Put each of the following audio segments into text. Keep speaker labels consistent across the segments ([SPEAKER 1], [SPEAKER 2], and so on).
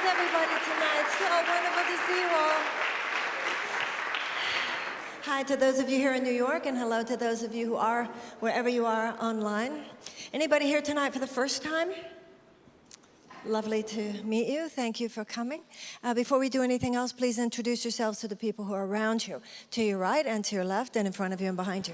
[SPEAKER 1] everybody tonight? So wonderful to see you all. Hi to those of you here in New York, and hello to those of you who are wherever you are online. Anybody here tonight for the first time? Lovely to meet you. Thank you for coming. Before we do anything else, please introduce yourselves to the people who are around you, to your right and to your left, and in front of you and behind you.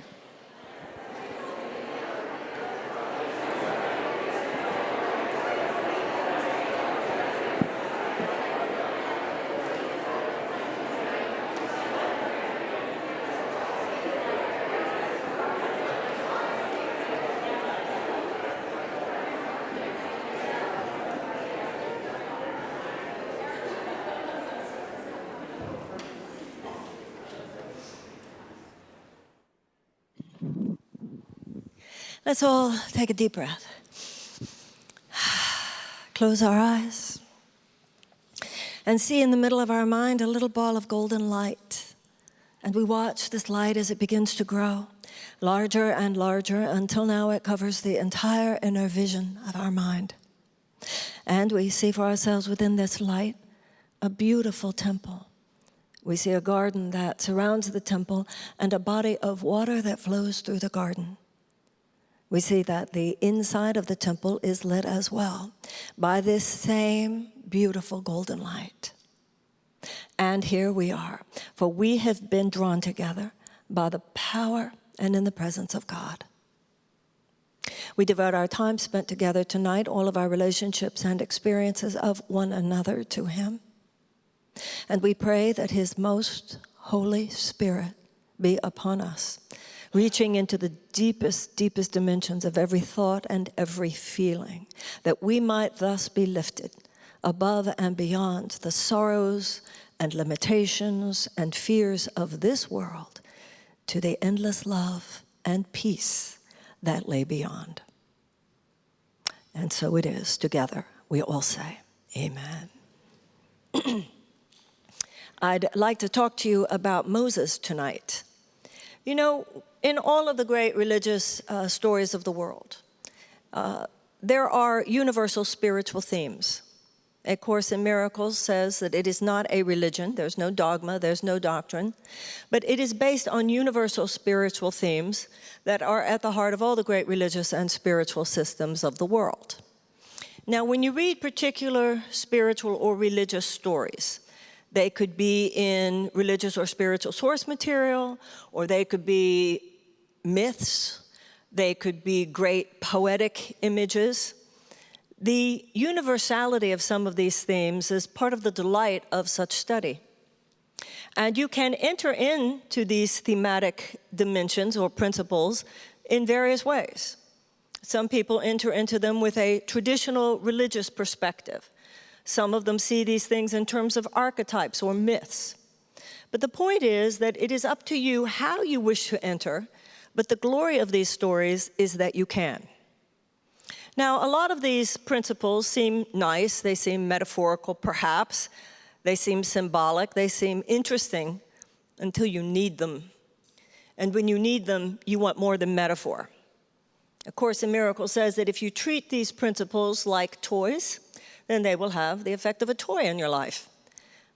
[SPEAKER 1] Let's all take a deep breath. Close our eyes and see in the middle of our mind a little ball of golden light. And we watch this light as it begins to grow larger and larger until now it covers the entire inner vision of our mind. And we see for ourselves within this light a beautiful temple. We see a garden that surrounds the temple and a body of water that flows through the garden. We see that the inside of the temple is lit as well by this same beautiful golden light. And here we are, for we have been drawn together by the power and in the presence of God. We devote our time spent together tonight, all of our relationships and experiences of one another to Him. And we pray that His most Holy Spirit be upon us, reaching into the deepest, deepest dimensions of every thought and every feeling, that we might thus be lifted above and beyond the sorrows and limitations and fears of this world to the endless love and peace that lay beyond. And so it is. Together, we all say, Amen. I'd like to talk to you about Moses tonight. You know, in all of the great religious stories of the world, there are universal spiritual themes. A Course in Miracles says that it is not a religion. There's no dogma, there's no doctrine, but it is based on universal spiritual themes that are at the heart of all the great religious and spiritual systems of the world. Now, when you read particular spiritual or religious stories, they could be in religious or spiritual source material, or they could be myths, they could be great poetic images. The universality of some of these themes is part of the delight of such study. And you can enter into these thematic dimensions or principles in various ways. Some people enter into them with a traditional religious perspective. Some of them see these things in terms of archetypes or myths. But the point is that it is up to you how you wish to enter, but the glory of these stories is that you can. Now, a lot of these principles seem nice, they seem metaphorical perhaps, they seem symbolic, they seem interesting until you need them. And when you need them, you want more than metaphor. A Course in Miracles says that if you treat these principles like toys, then they will have the effect of a toy in your life.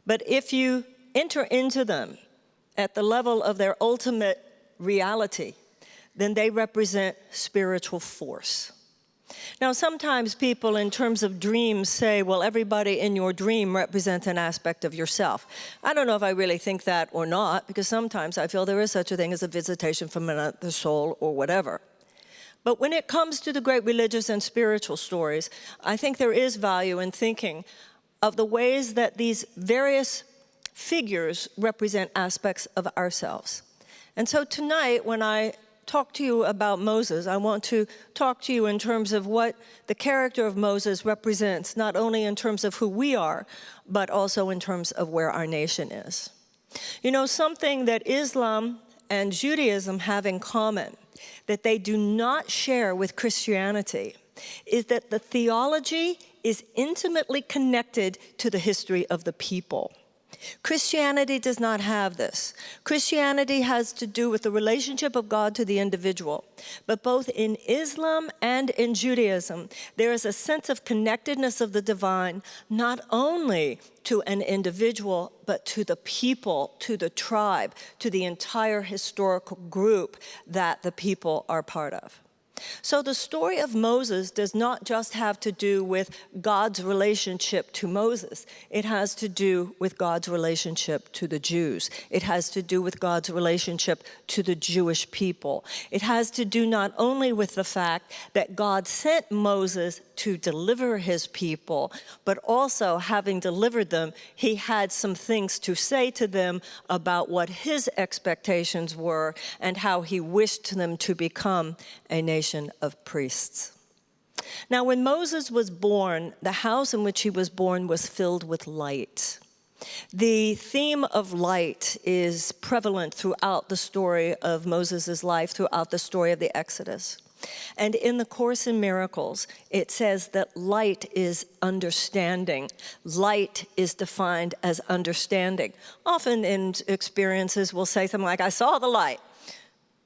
[SPEAKER 1] But if you enter into them at the level of their ultimate reality, then they represent spiritual force. Now, sometimes people, in terms of dreams, say, well, everybody in your dream represents an aspect of yourself. I don't know if I really think that or not, because sometimes I feel there is such a thing as a visitation from another soul or whatever. But when it comes to the great religious and spiritual stories, I think there is value in thinking of the ways that these various figures represent aspects of ourselves. And so tonight, when I talk to you about Moses, I want to talk to you in terms of what the character of Moses represents, not only in terms of who we are, but also in terms of where our nation is. You know, something that Islam and Judaism have in common, that they do not share with Christianity, is that the theology is intimately connected to the history of the people. Christianity does not have this. Christianity has to do with the relationship of God to the individual. But both in Islam and in Judaism, there is a sense of connectedness of the divine, not only to an individual, but to the people, to the tribe, to the entire historical group that the people are part of. So the story of Moses does not just have to do with God's relationship to Moses. It has to do with God's relationship to the Jews. It has to do with God's relationship to the Jewish people. It has to do not only with the fact that God sent Moses to deliver his people, but also, having delivered them, he had some things to say to them about what his expectations were and how he wished them to become a nation of priests. Now, when Moses was born, the house in which he was born was filled with light. The theme of light is prevalent throughout the story of Moses' life, throughout the story of the Exodus. And in the Course in Miracles, it says that light is understanding. Light is defined as understanding. Often in experiences, we'll say something like, I saw the light.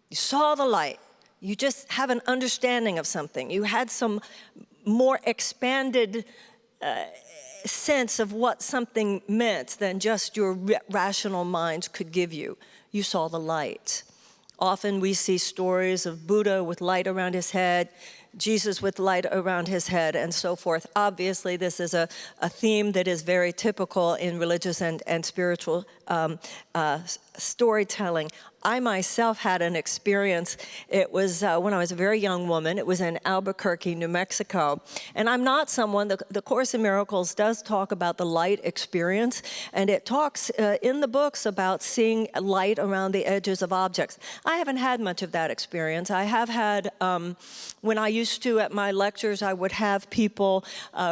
[SPEAKER 1] You saw the light. You just have an understanding of something. You had some more expanded sense of what something meant than just your rational mind could give you. You saw the light. Often we see stories of Buddha with light around his head, Jesus with light around his head, and so forth. Obviously, this is a theme that is very typical in religious and spiritual storytelling. I myself had an experience. It was when I was a very young woman. It was in Albuquerque, New Mexico. And I'm not someone, the Course in Miracles does talk about the light experience, and it talks in the books about seeing light around the edges of objects. I haven't had much of that experience. I have had, when I used to, at my lectures, I would have people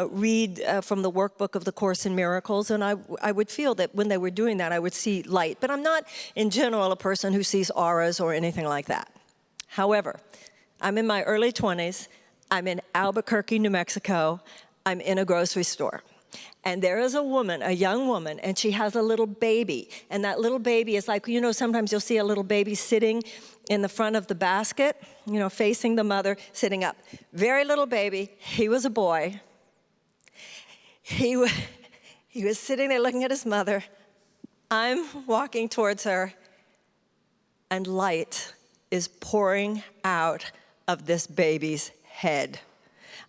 [SPEAKER 1] read from the workbook of the Course in Miracles, and I would feel that when they were doing that, I would see light. But I'm not, in general, a person who sees auras or anything like that. However, I'm in my early 20s. I'm in Albuquerque, New Mexico. I'm in a grocery store. And there is a woman, a young woman, and she has a little baby. And that little baby is like, you know, sometimes you'll see a little baby sitting in the front of the basket, you know, facing the mother, sitting up. Very little baby. He was a boy. He was sitting there looking at his mother. I'm walking towards her, and light is pouring out of this baby's head.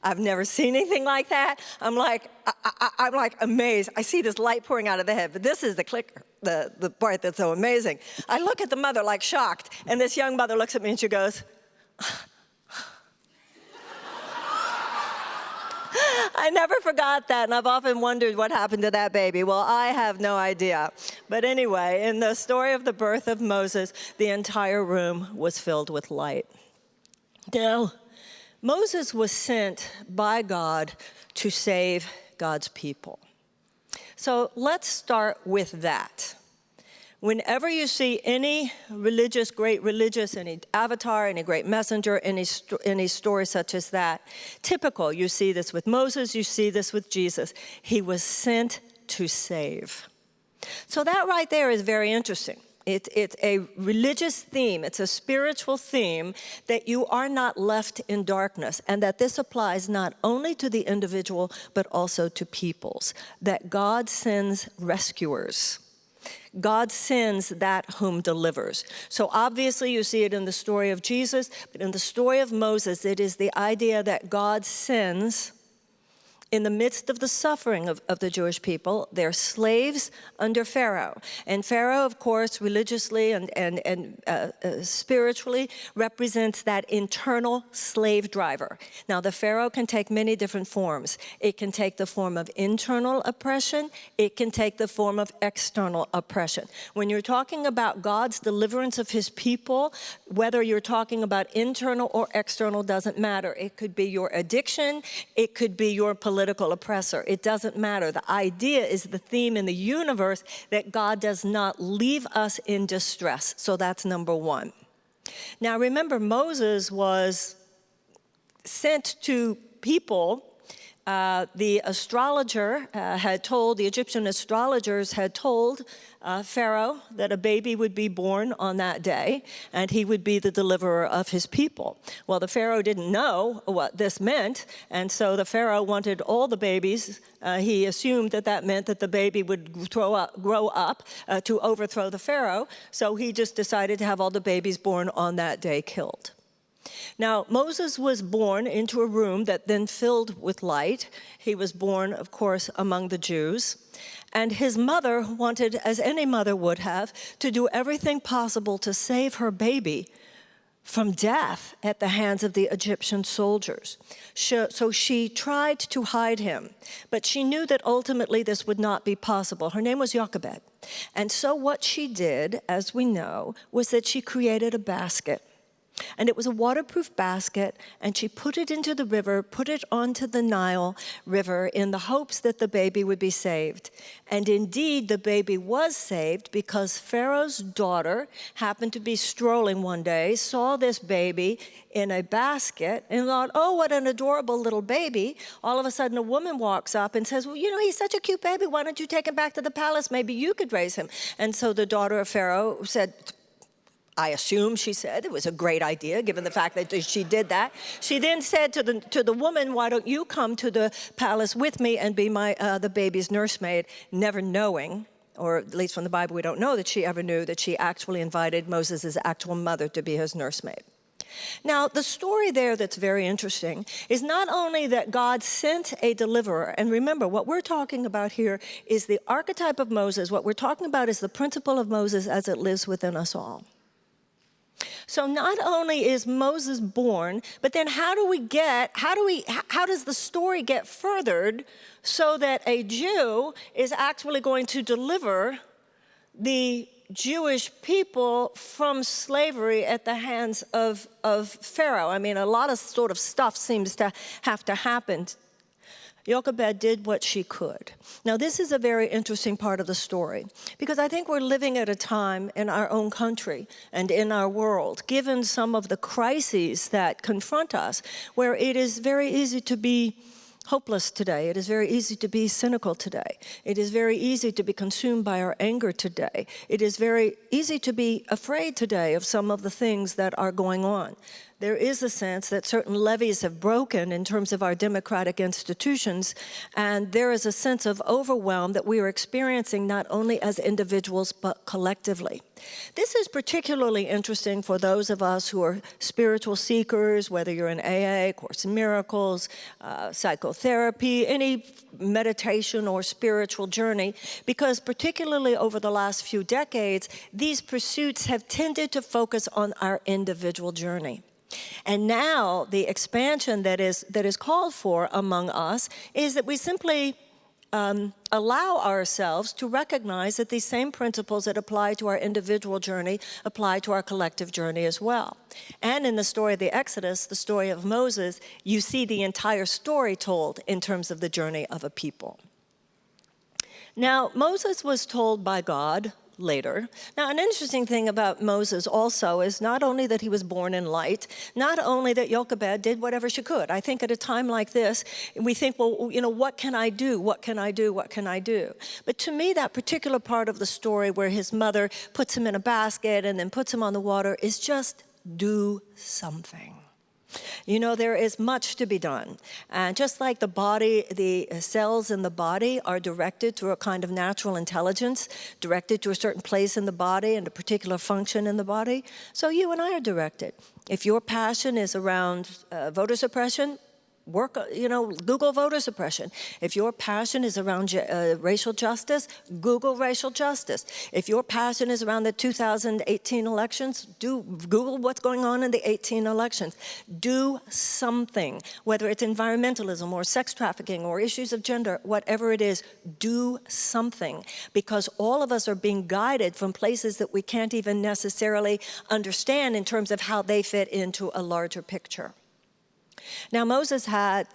[SPEAKER 1] I've never seen anything like that. I'm like amazed. I see this light pouring out of the head, but this is the clicker, the part that's so amazing. I look at the mother like shocked, and this young mother looks at me and she goes, I never forgot that, and I've often wondered what happened to that baby. Well, I have no idea. But anyway, in the story of the birth of Moses, the entire room was filled with light. Now, Moses was sent by God to save God's people. So let's start with that. Whenever you see any great religious, any avatar, any great messenger, any story such as that, typical, you see this with Moses, you see this with Jesus. He was sent to save. So that right there is very interesting. It's a religious theme, it's a spiritual theme that you are not left in darkness, and that this applies not only to the individual, but also to peoples, that God sends rescuers. God sends that whom delivers. So obviously you see it in the story of Jesus, but in the story of Moses, it is the idea that God sends, in the midst of the suffering of the Jewish people, they're slaves under Pharaoh. And Pharaoh, of course, religiously and spiritually represents that internal slave driver. Now, the Pharaoh can take many different forms. It can take the form of internal oppression. It can take the form of external oppression. When you're talking about God's deliverance of his people, whether you're talking about internal or external doesn't matter. It could be your addiction. It could be your political oppressor. It doesn't matter. The idea is the theme in the universe that God does not leave us in distress. So that's number one. Now remember, Moses was sent to people the astrologer the Egyptian astrologers had told Pharaoh that a baby would be born on that day, and he would be the deliverer of his people. Well, the Pharaoh didn't know what this meant, and so the Pharaoh wanted all the babies. He assumed that that meant that the baby would grow up to overthrow the Pharaoh, so he just decided to have all the babies born on that day killed. Now, Moses was born into a room that then filled with light. He was born, of course, among the Jews. And his mother wanted, as any mother would have, to do everything possible to save her baby from death at the hands of the Egyptian soldiers. So she tried to hide him, but she knew that ultimately this would not be possible. Her name was Jochebed. And so what she did, as we know, was that she created a basket. And it was a waterproof basket, and she put it into the river, put it onto the Nile River in the hopes that the baby would be saved. And indeed, the baby was saved because Pharaoh's daughter happened to be strolling one day, saw this baby in a basket, and thought, oh, what an adorable little baby. All of a sudden, a woman walks up and says, well, you know, he's such a cute baby. Why don't you take him back to the palace? Maybe you could raise him. And so the daughter of Pharaoh said, I assume, she said, it was a great idea, given the fact that she did that. She then said to the woman, why don't you come to the palace with me and be the baby's nursemaid, never knowing, or at least from the Bible, we don't know that she ever knew that she actually invited Moses' actual mother to be his nursemaid. Now, the story there that's very interesting is not only that God sent a deliverer, and remember, what we're talking about here is the archetype of Moses. What we're talking about is the principle of Moses as it lives within us all. So not only is Moses born, but then how does the story get furthered so that a Jew is actually going to deliver the Jewish people from slavery at the hands of Pharaoh? I mean, a lot of sort of stuff seems to have to happen. Jochebed did what she could. Now, this is a very interesting part of the story, because I think we're living at a time in our own country and in our world, given some of the crises that confront us, where it is very easy to be hopeless today. It is very easy to be cynical today. It is very easy to be consumed by our anger today. It is very easy to be afraid today of some of the things that are going on. There is a sense that certain levees have broken in terms of our democratic institutions, and there is a sense of overwhelm that we are experiencing not only as individuals but collectively. This is particularly interesting for those of us who are spiritual seekers, whether you're in AA, Course in Miracles, psychotherapy, any meditation or spiritual journey, because particularly over the last few decades, these pursuits have tended to focus on our individual journey. And now the expansion that is called for among us is that we simply allow ourselves to recognize that these same principles that apply to our individual journey apply to our collective journey as well. And in the story of the Exodus, the story of Moses, you see the entire story told in terms of the journey of a people. Now, Moses was told by God later. Now, an interesting thing about Moses also is not only that he was born in light, not only that Jochebed did whatever she could. I think at a time like this, we think, well, you know, what can I do? What can I do? What can I do? But to me, that particular part of the story where his mother puts him in a basket and then puts him on the water is just do something. You know, there is much to be done. And just like the body, the cells in the body are directed through a kind of natural intelligence, directed to a certain place in the body and a particular function in the body, so you and I are directed. If your passion is around voter suppression, Google voter suppression. If your passion is around racial justice, Google racial justice. If your passion is around the 2018 elections, Google what's going on in the 18 elections. Do something, whether it's environmentalism or sex trafficking or issues of gender, whatever it is, do something. Because all of us are being guided from places that we can't even necessarily understand in terms of how they fit into a larger picture. Now, Moses had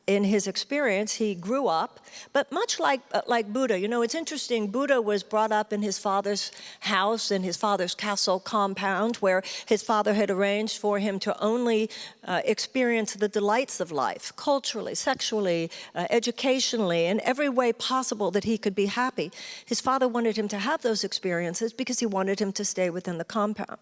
[SPEAKER 1] in his experience, he grew up, but much like Buddha, you know, it's interesting, Buddha was brought up in his father's house, in his father's castle compound, where his father had arranged for him to only experience the delights of life, culturally, sexually, educationally, in every way possible that he could be happy. His father wanted him to have those experiences because he wanted him to stay within the compound.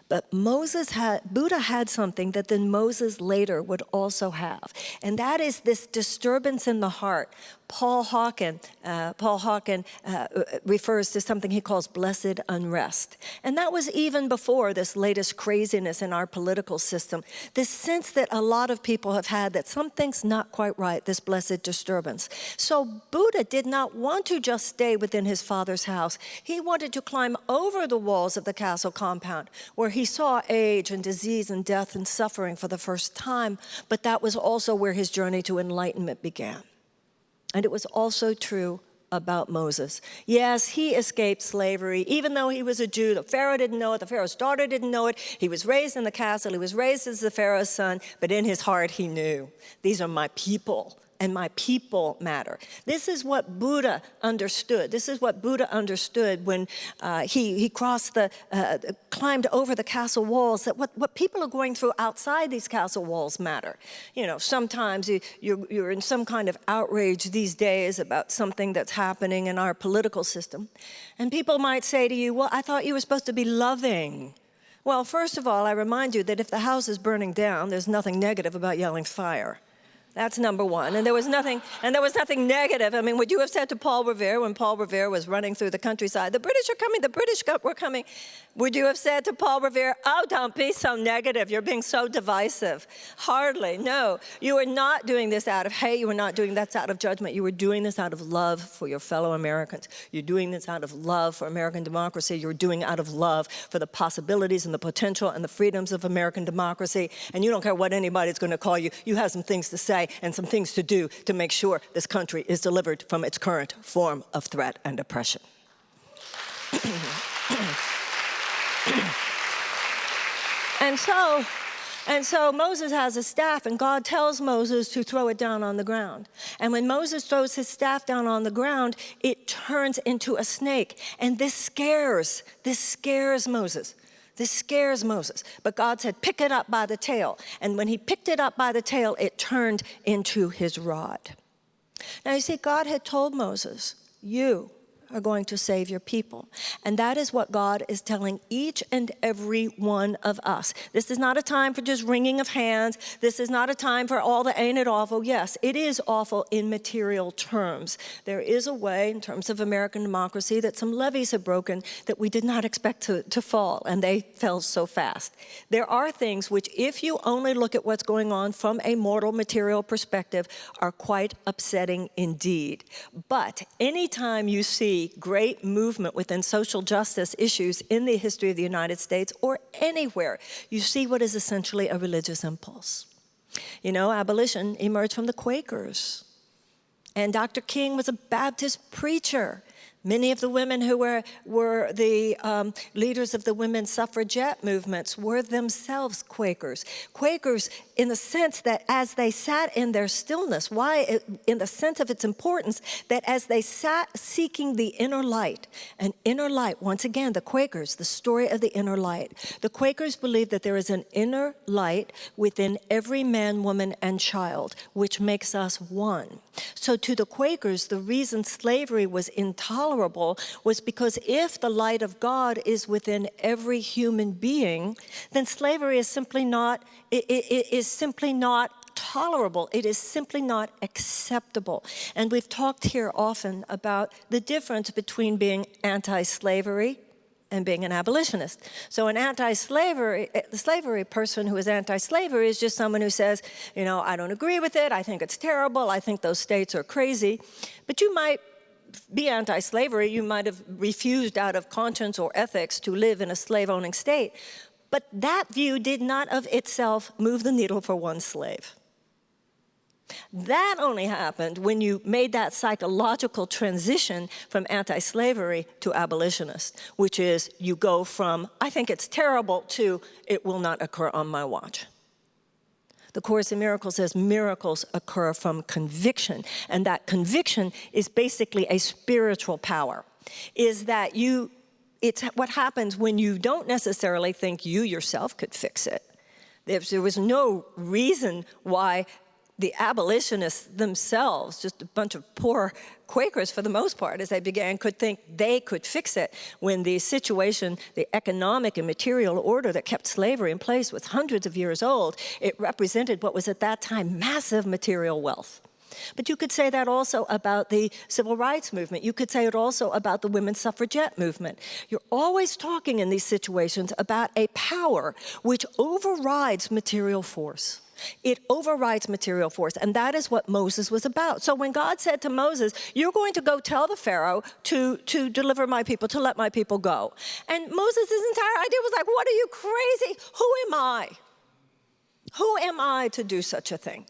[SPEAKER 1] But Buddha had something that then Moses later would also have, and that is this disturbance in the heart. Paul Hawken refers to something he calls blessed unrest. And that was even before this latest craziness in our political system. This sense that a lot of people have had that something's not quite right, this blessed disturbance. So Buddha did not want to just stay within his father's house. He wanted to climb over the walls of the castle compound, where he saw age and disease and death and suffering for the first time. But that was also where his journey to enlightenment began. And it was also true about Moses. Yes, he escaped slavery, even though he was a Jew. The Pharaoh didn't know it. The Pharaoh's daughter didn't know it. He was raised in the castle. He was raised as the Pharaoh's son. But in his heart, he knew, these are my people, and my people matter. This is what Buddha understood. This is what Buddha understood when he climbed over the castle walls, that what people are going through outside these castle walls matter. You know, sometimes you're in some kind of outrage these days about something that's happening in our political system. And people might say to you, well, I thought you were supposed to be loving. Well, first of all, I remind you that if the house is burning down, there's nothing negative about yelling fire. That's number one. And there was nothing negative. I mean, would you have said to Paul Revere when Paul Revere was running through the countryside, the British are coming, the British were coming. Would you have said to Paul Revere, oh, don't be so negative, you're being so divisive? Hardly, no. You were not doing this out of hate, you were not doing this out of judgment, you were doing this out of love for your fellow Americans. You're doing this out of love for American democracy, you're doing it out of love for the possibilities and the potential and the freedoms of American democracy, and you don't care what anybody's gonna call you, you have some things to say and some things to do to make sure this country is delivered from its current form of threat and oppression. And so Moses has a staff, and God tells Moses to throw it down on the ground. And when Moses throws his staff down on the ground, it turns into a snake. And this scares Moses. This scares Moses. But God said, pick it up by the tail. And when he picked it up by the tail, it turned into his rod. Now you see, God had told Moses, you are going to save your people. And that is what God is telling each and every one of us. This is not a time for just wringing of hands. This is not a time for all the ain't it awful. Yes, it is awful in material terms. There is a way in terms of American democracy that some levees have broken that we did not expect to fall, and they fell so fast. There are things which, if you only look at what's going on from a mortal material perspective, are quite upsetting indeed. But anytime you see great movement within social justice issues in the history of the United States or anywhere, you see what is essentially a religious impulse. You know, abolition emerged from the Quakers. And Dr. King was a Baptist preacher. Many of the women who were the leaders of the women's suffragette movements were themselves Quakers. Quakers in the sense that as they sat in their stillness, in the sense of its importance, that as they sat seeking the inner light, an inner light, once again, the Quakers, the story of the inner light. The Quakers believed that there is an inner light within every man, woman, and child, which makes us one. So to the Quakers, the reason slavery was intolerable was because if the light of God is within every human being, then slavery is simply not, it is simply not tolerable. It is simply not acceptable. And we've talked here often about the difference between being anti-slavery and being an abolitionist. So an slavery person who is anti-slavery is just someone who says, you know, I don't agree with it, I think it's terrible, I think those states are crazy. But you might be anti-slavery, you might have refused out of conscience or ethics to live in a slave-owning state. But that view did not of itself move the needle for one slave. That only happened when you made that psychological transition from anti-slavery to abolitionist, which is you go from, I think it's terrible, to it will not occur on my watch. The Course in Miracles says miracles occur from conviction, and that conviction is basically a spiritual power. Is that it's what happens when you don't necessarily think you yourself could fix it. There was no reason why the abolitionists themselves, just a bunch of poor Quakers for the most part, as they began, could think they could fix it when the situation, the economic and material order that kept slavery in place was hundreds of years old. It represented what was at that time massive material wealth. But you could say that also about the civil rights movement. You could say it also about the women's suffragette movement. You're always talking in these situations about a power which overrides material force. It overrides material force, and that is what Moses was about. So when God said to Moses, you're going to go tell the Pharaoh to deliver my people, to let my people go. And Moses' entire idea was like, what are you, crazy? Who am I? Who am I to do such a thing?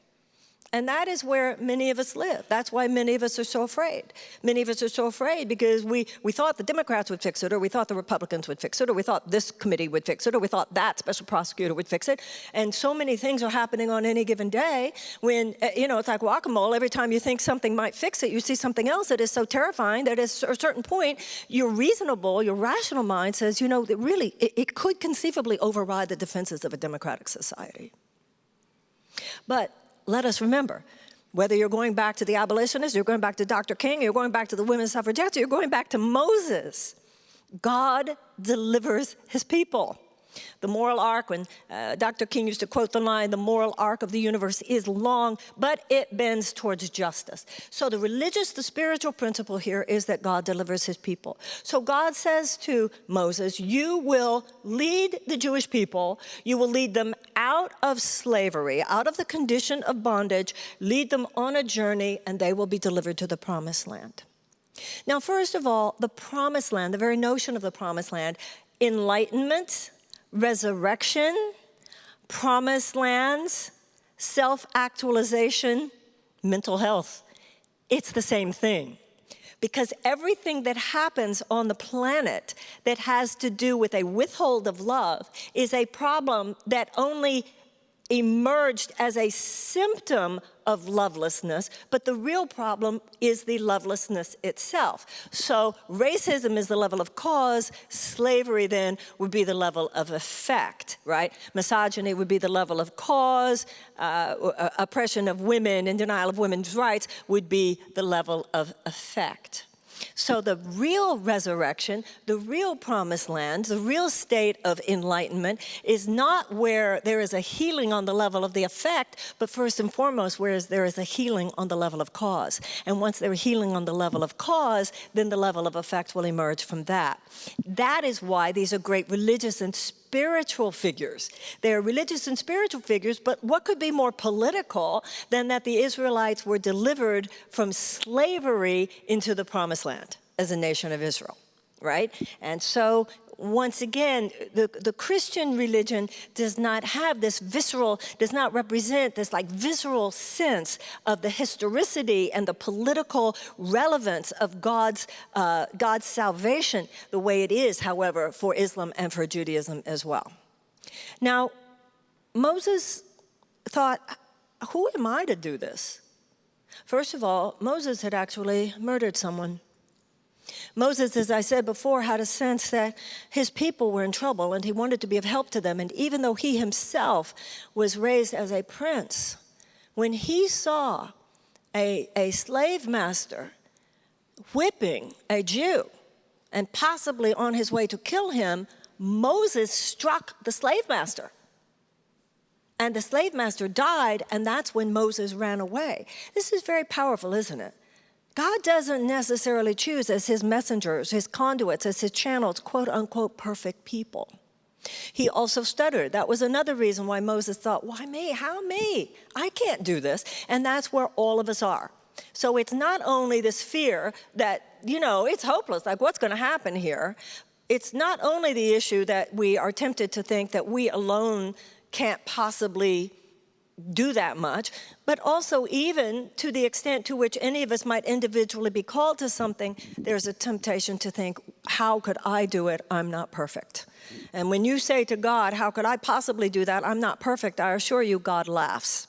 [SPEAKER 1] And that is where many of us live. That's why many of us are so afraid. Many of us are so afraid because we thought the Democrats would fix it, or we thought the Republicans would fix it, or we thought this committee would fix it, or we thought that special prosecutor would fix it. And so many things are happening on any given day when, it's like whack-a-mole. Every time you think something might fix it, you see something else that is so terrifying that at a certain point, your rational mind says, that really, it could conceivably override the defenses of a democratic society. But let us remember, whether you're going back to the abolitionists, you're going back to Dr. King, you're going back to the women's suffragettes, you're going back to Moses, God delivers his people. The moral arc, when Dr. King used to quote the line, the moral arc of the universe is long, but it bends towards justice. So the spiritual principle here is that God delivers his people. So God says to Moses, you will lead the Jewish people, you will lead them out of slavery, out of the condition of bondage, lead them on a journey, and they will be delivered to the promised land. Now, first of all, the promised land, the very notion of the promised land, enlightenment, resurrection, promised lands, self-actualization, mental health. It's the same thing. Because everything that happens on the planet that has to do with a withhold of love is a problem that only emerged as a symptom of lovelessness, but the real problem is the lovelessness itself. So racism is the level of cause, slavery then would be the level of effect, right? Misogyny would be the level of cause, oppression of women and denial of women's rights would be the level of effect. So the real resurrection, the real promised land, the real state of enlightenment is not where there is a healing on the level of the effect, but first and foremost where there is a healing on the level of cause. And once there's healing on the level of cause, then the level of effect will emerge from that. That is why these are great religious and spiritual figures. They are religious and spiritual figures, but what could be more political than that the Israelites were delivered from slavery into the promised land as a nation of Israel, right? And so once again, the Christian religion does not have this does not represent this visceral sense of the historicity and the political relevance of God's salvation the way it is, however, for Islam and for Judaism as well. Now, Moses thought, who am I to do this? First of all, Moses had actually murdered someone. Moses, as I said before, had a sense that his people were in trouble and he wanted to be of help to them. And even though he himself was raised as a prince, when he saw a slave master whipping a Jew and possibly on his way to kill him, Moses struck the slave master. And the slave master died, and that's when Moses ran away. This is very powerful, isn't it? God doesn't necessarily choose as his messengers, his conduits, as his channels, quote unquote, perfect people. He also stuttered. That was another reason why Moses thought, why me? How me? I can't do this. And that's where all of us are. So it's not only this fear that, it's hopeless, what's going to happen here? It's not only the issue that we are tempted to think that we alone can't possibly do that much, but also even to the extent to which any of us might individually be called to something, there's a temptation to think, how could I do it? I'm not perfect. And when you say to God, how could I possibly do that? I'm not perfect. I assure you, God laughs.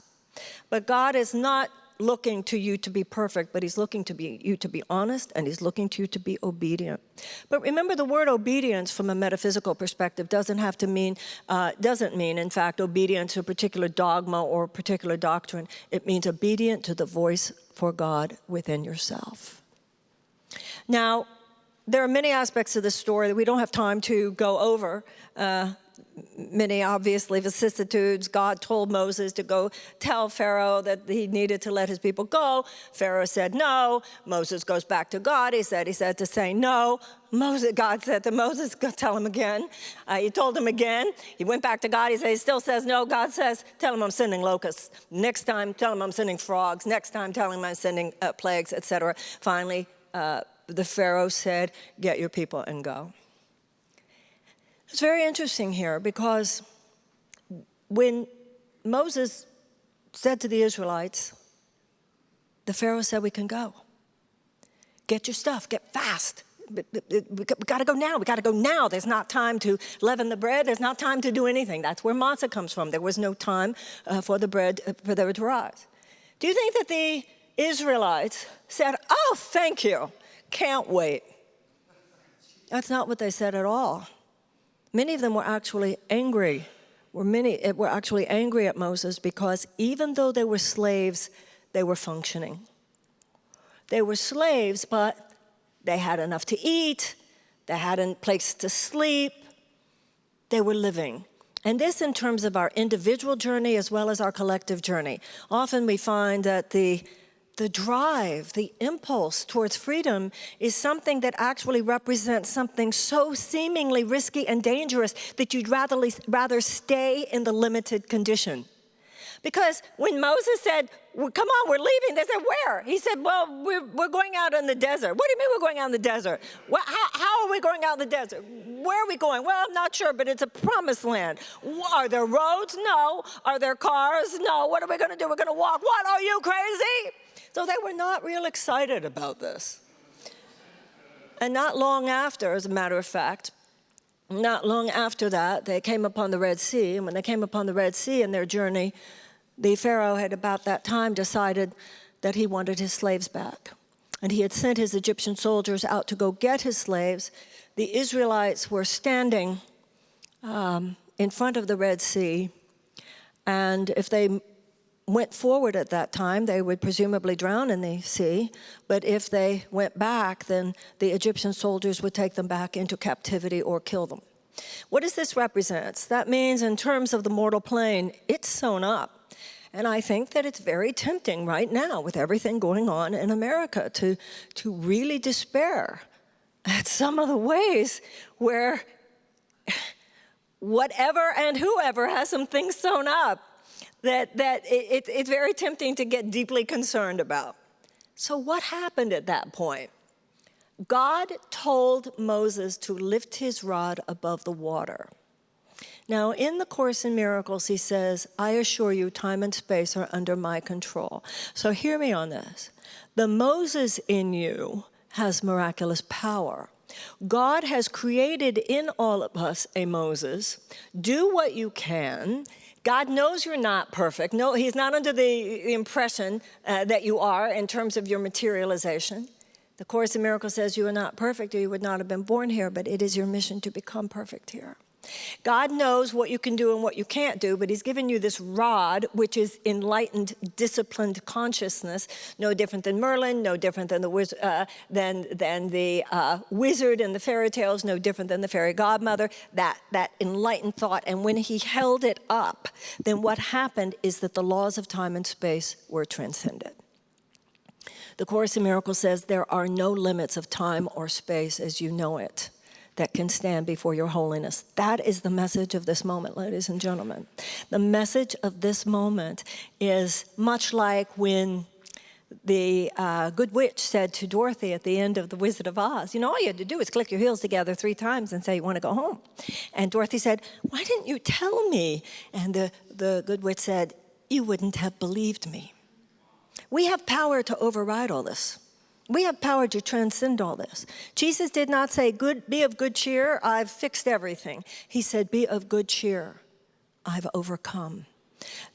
[SPEAKER 1] But God is not looking to you to be perfect, but he's looking to you to be honest, and he's looking to you to be obedient. But remember, the word obedience from a metaphysical perspective doesn't mean, in fact, obedience to a particular dogma or a particular doctrine. It means obedient to the voice for God within yourself. Now, there are many aspects of this story that we don't have time to go over. Many, obviously, vicissitudes. God told Moses to go tell Pharaoh that he needed to let his people go. Pharaoh said no. Moses goes back to God. He said to say no. God said to Moses, go tell him again. He told him again. He went back to God. He still says no. God says, tell him I'm sending locusts. Next time, tell him I'm sending frogs. Next time, tell him I'm sending plagues, etc. Finally, the Pharaoh said, get your people and go. It's very interesting here because when Moses said to the Israelites, the Pharaoh said, we can go. Get your stuff, get fast. We got to go now. We got to go now. There's not time to leaven the bread. There's not time to do anything. That's where matzah comes from. There was no time for the bread for them to rise. Do you think that the Israelites said, oh, thank you, can't wait? That's not what they said at all. Many of them were actually angry. Were actually angry at Moses because even though they were slaves, they were functioning. They were slaves, but they had enough to eat. They had a place to sleep. They were living. And this in terms of our individual journey as well as our collective journey. Often we find that the drive, the impulse towards freedom is something that actually represents something so seemingly risky and dangerous that you'd rather stay in the limited condition. Because when Moses said, well, come on, we're leaving, they said, where? He said, well, we're going out in the desert. What do you mean we're going out in the desert? Well, how are we going out in the desert? Where are we going? Well, I'm not sure, but it's a promised land. Are there roads? No. Are there cars? No. What are we going to do? We're going to walk. What, are you crazy? So they were not real excited about this. And not long after, as a matter of fact, not long after that, they came upon the Red Sea. And when they came upon the Red Sea in their journey, the Pharaoh had about that time decided that he wanted his slaves back. And he had sent his Egyptian soldiers out to go get his slaves. The Israelites were standing in front of the Red Sea. And if they went forward at that time, they would presumably drown in the sea. But if they went back, then the Egyptian soldiers would take them back into captivity or kill them. What does this represent? That means in terms of the mortal plane, it's sewn up. And I think that it's very tempting right now with everything going on in America to really despair at some of the ways where whatever and whoever has some things sewn up that it's very tempting to get deeply concerned about. So what happened at that point? God told Moses to lift his rod above the water. Now, in the Course in Miracles, he says, I assure you, time and space are under my control. So hear me on this. The Moses in you has miraculous power. God has created in all of us a Moses. Do what you can. God knows you're not perfect. No, he's not under the impression that you are in terms of your materialization. The Course in Miracles says you are not perfect or you would not have been born here, but it is your mission to become perfect here. God knows what you can do and what you can't do, but he's given you this rod, which is enlightened, disciplined consciousness, no different than Merlin, no different than the wizard in the fairy tales, no different than the fairy godmother, that enlightened thought. And when he held it up, then what happened is that the laws of time and space were transcended. The Course in Miracles says there are no limits of time or space as you know it that can stand before your holiness. That is the message of this moment, ladies and gentlemen. The message of this moment is much like when the good witch said to Dorothy at the end of The Wizard of Oz, you know, all you had to do is click your heels together 3 times and say you want to go home. And Dorothy said, why didn't you tell me? And the good witch said, you wouldn't have believed me. We have power to override all this. We have power to transcend all this. Jesus did not say, be of good cheer, I've fixed everything. He said, be of good cheer, I've overcome.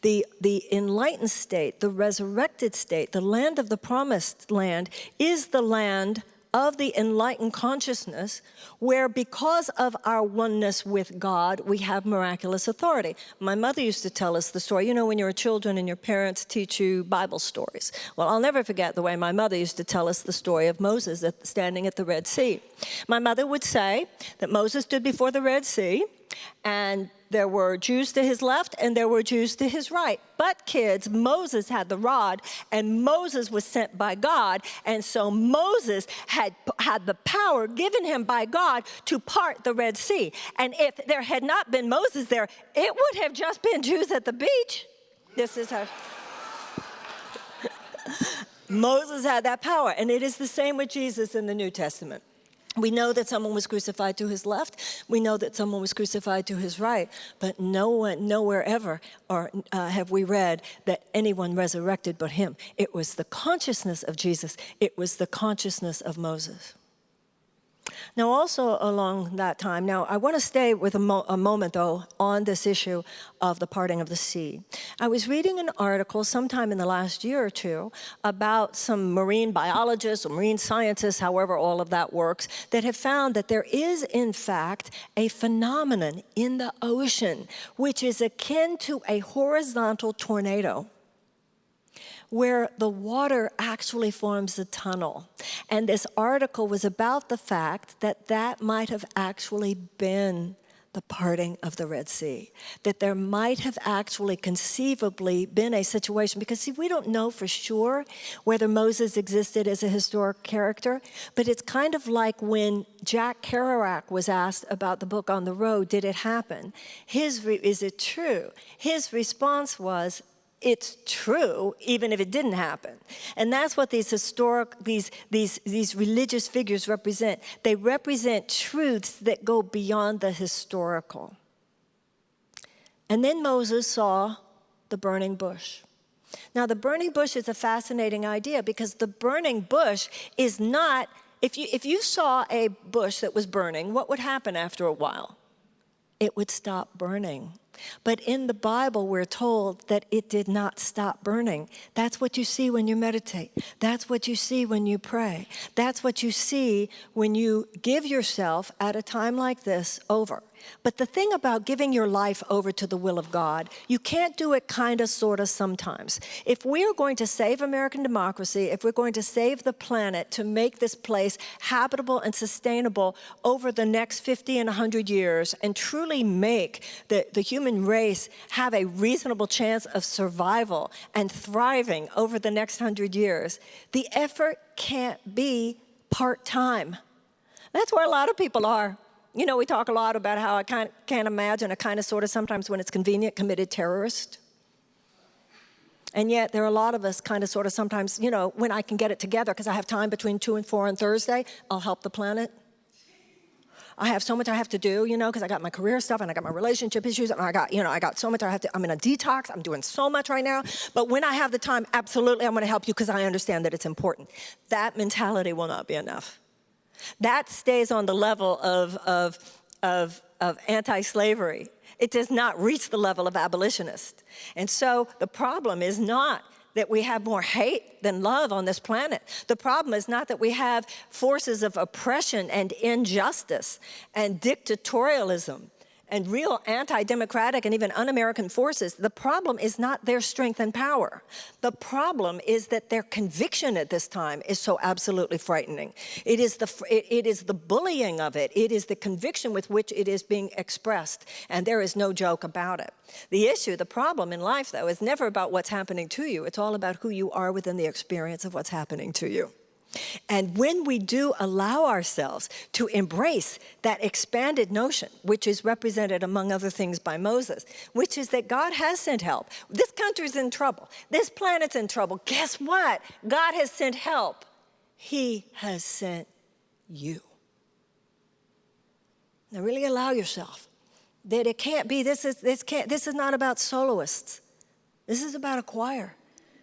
[SPEAKER 1] The enlightened state, the resurrected state, the land of the promised land is the land of the enlightened consciousness where, because of our oneness with God, we have miraculous authority. My mother used to tell us the story, you know, when you're children and your parents teach you Bible stories. Well, I'll never forget the way my mother used to tell us the story of Moses standing at the Red Sea. My mother would say that Moses stood before the Red Sea, and there were Jews to his left and there were Jews to his right. But kids, Moses had the rod and Moses was sent by God. And so Moses had the power given him by God to part the Red Sea. And if there had not been Moses there, it would have just been Jews at the beach. This is how Moses had that power. And it is the same with Jesus in the New Testament. We know that someone was crucified to his left. We know that someone was crucified to his right. But nowhere ever have we read that anyone resurrected but him. It was the consciousness of Jesus. It was the consciousness of Moses. Now, also along that time, now I want to stay with a moment, though, on this issue of the parting of the sea. I was reading an article sometime in the last year or two about some marine biologists or marine scientists, however all of that works, that have found that there is, in fact, a phenomenon in the ocean which is akin to a horizontal tornado, where the water actually forms a tunnel. And this article was about the fact that that might have actually been the parting of the Red Sea, that there might have actually conceivably been a situation, because see, we don't know for sure whether Moses existed as a historic character, but it's kind of like when Jack Kerouac was asked about the book On the Road, did it happen? Is it true? His response was, it's true, even if it didn't happen. And that's what these religious figures represent. They represent truths that go beyond the historical. And then Moses saw the burning bush. Now, the burning bush is a fascinating idea because the burning bush is not, if you saw a bush that was burning, what would happen after a while? It would stop burning. But in the Bible, we're told that it did not stop burning. That's what you see when you meditate. That's what you see when you pray. That's what you see when you give yourself at a time like this over. But the thing about giving your life over to the will of God, you can't do it kind of, sort of, sometimes. If we are going to save American democracy, if we're going to save the planet to make this place habitable and sustainable over the next 50 and 100 years and truly make the human race have a reasonable chance of survival and thriving over the next 100 years, the effort can't be part-time. That's where a lot of people are. You know, we talk a lot about how I can't imagine a kind of, sort of, sometimes when it's convenient, committed terrorist. And yet there are a lot of us kind of, sort of, sometimes, you know, when I can get it together because I have time between 2 and 4 on Thursday, I'll help the planet. I have so much I have to do, you know, because I got my career stuff and I got my relationship issues and I got so much I'm in a detox. I'm doing so much right now. But when I have the time, absolutely, I'm going to help you because I understand that it's important. That mentality will not be enough. That stays on the level of anti-slavery. It does not reach the level of abolitionist. And so the problem is not that we have more hate than love on this planet. The problem is not that we have forces of oppression and injustice and dictatorialism and real anti-democratic and even un-American forces. The problem is not their strength and power. The problem is that their conviction at this time is so absolutely frightening. It is the bullying of it. It is the conviction with which it is being expressed, and there is no joke about it. The issue, the problem in life, though, is never about what's happening to you. It's all about who you are within the experience of what's happening to you. And when we do allow ourselves to embrace that expanded notion, which is represented, among other things, by Moses, which is that God has sent help. This country's in trouble. This planet's in trouble. Guess what? God has sent help. He has sent you. Now really allow yourself that it can't be, this is not about soloists. This is about a choir.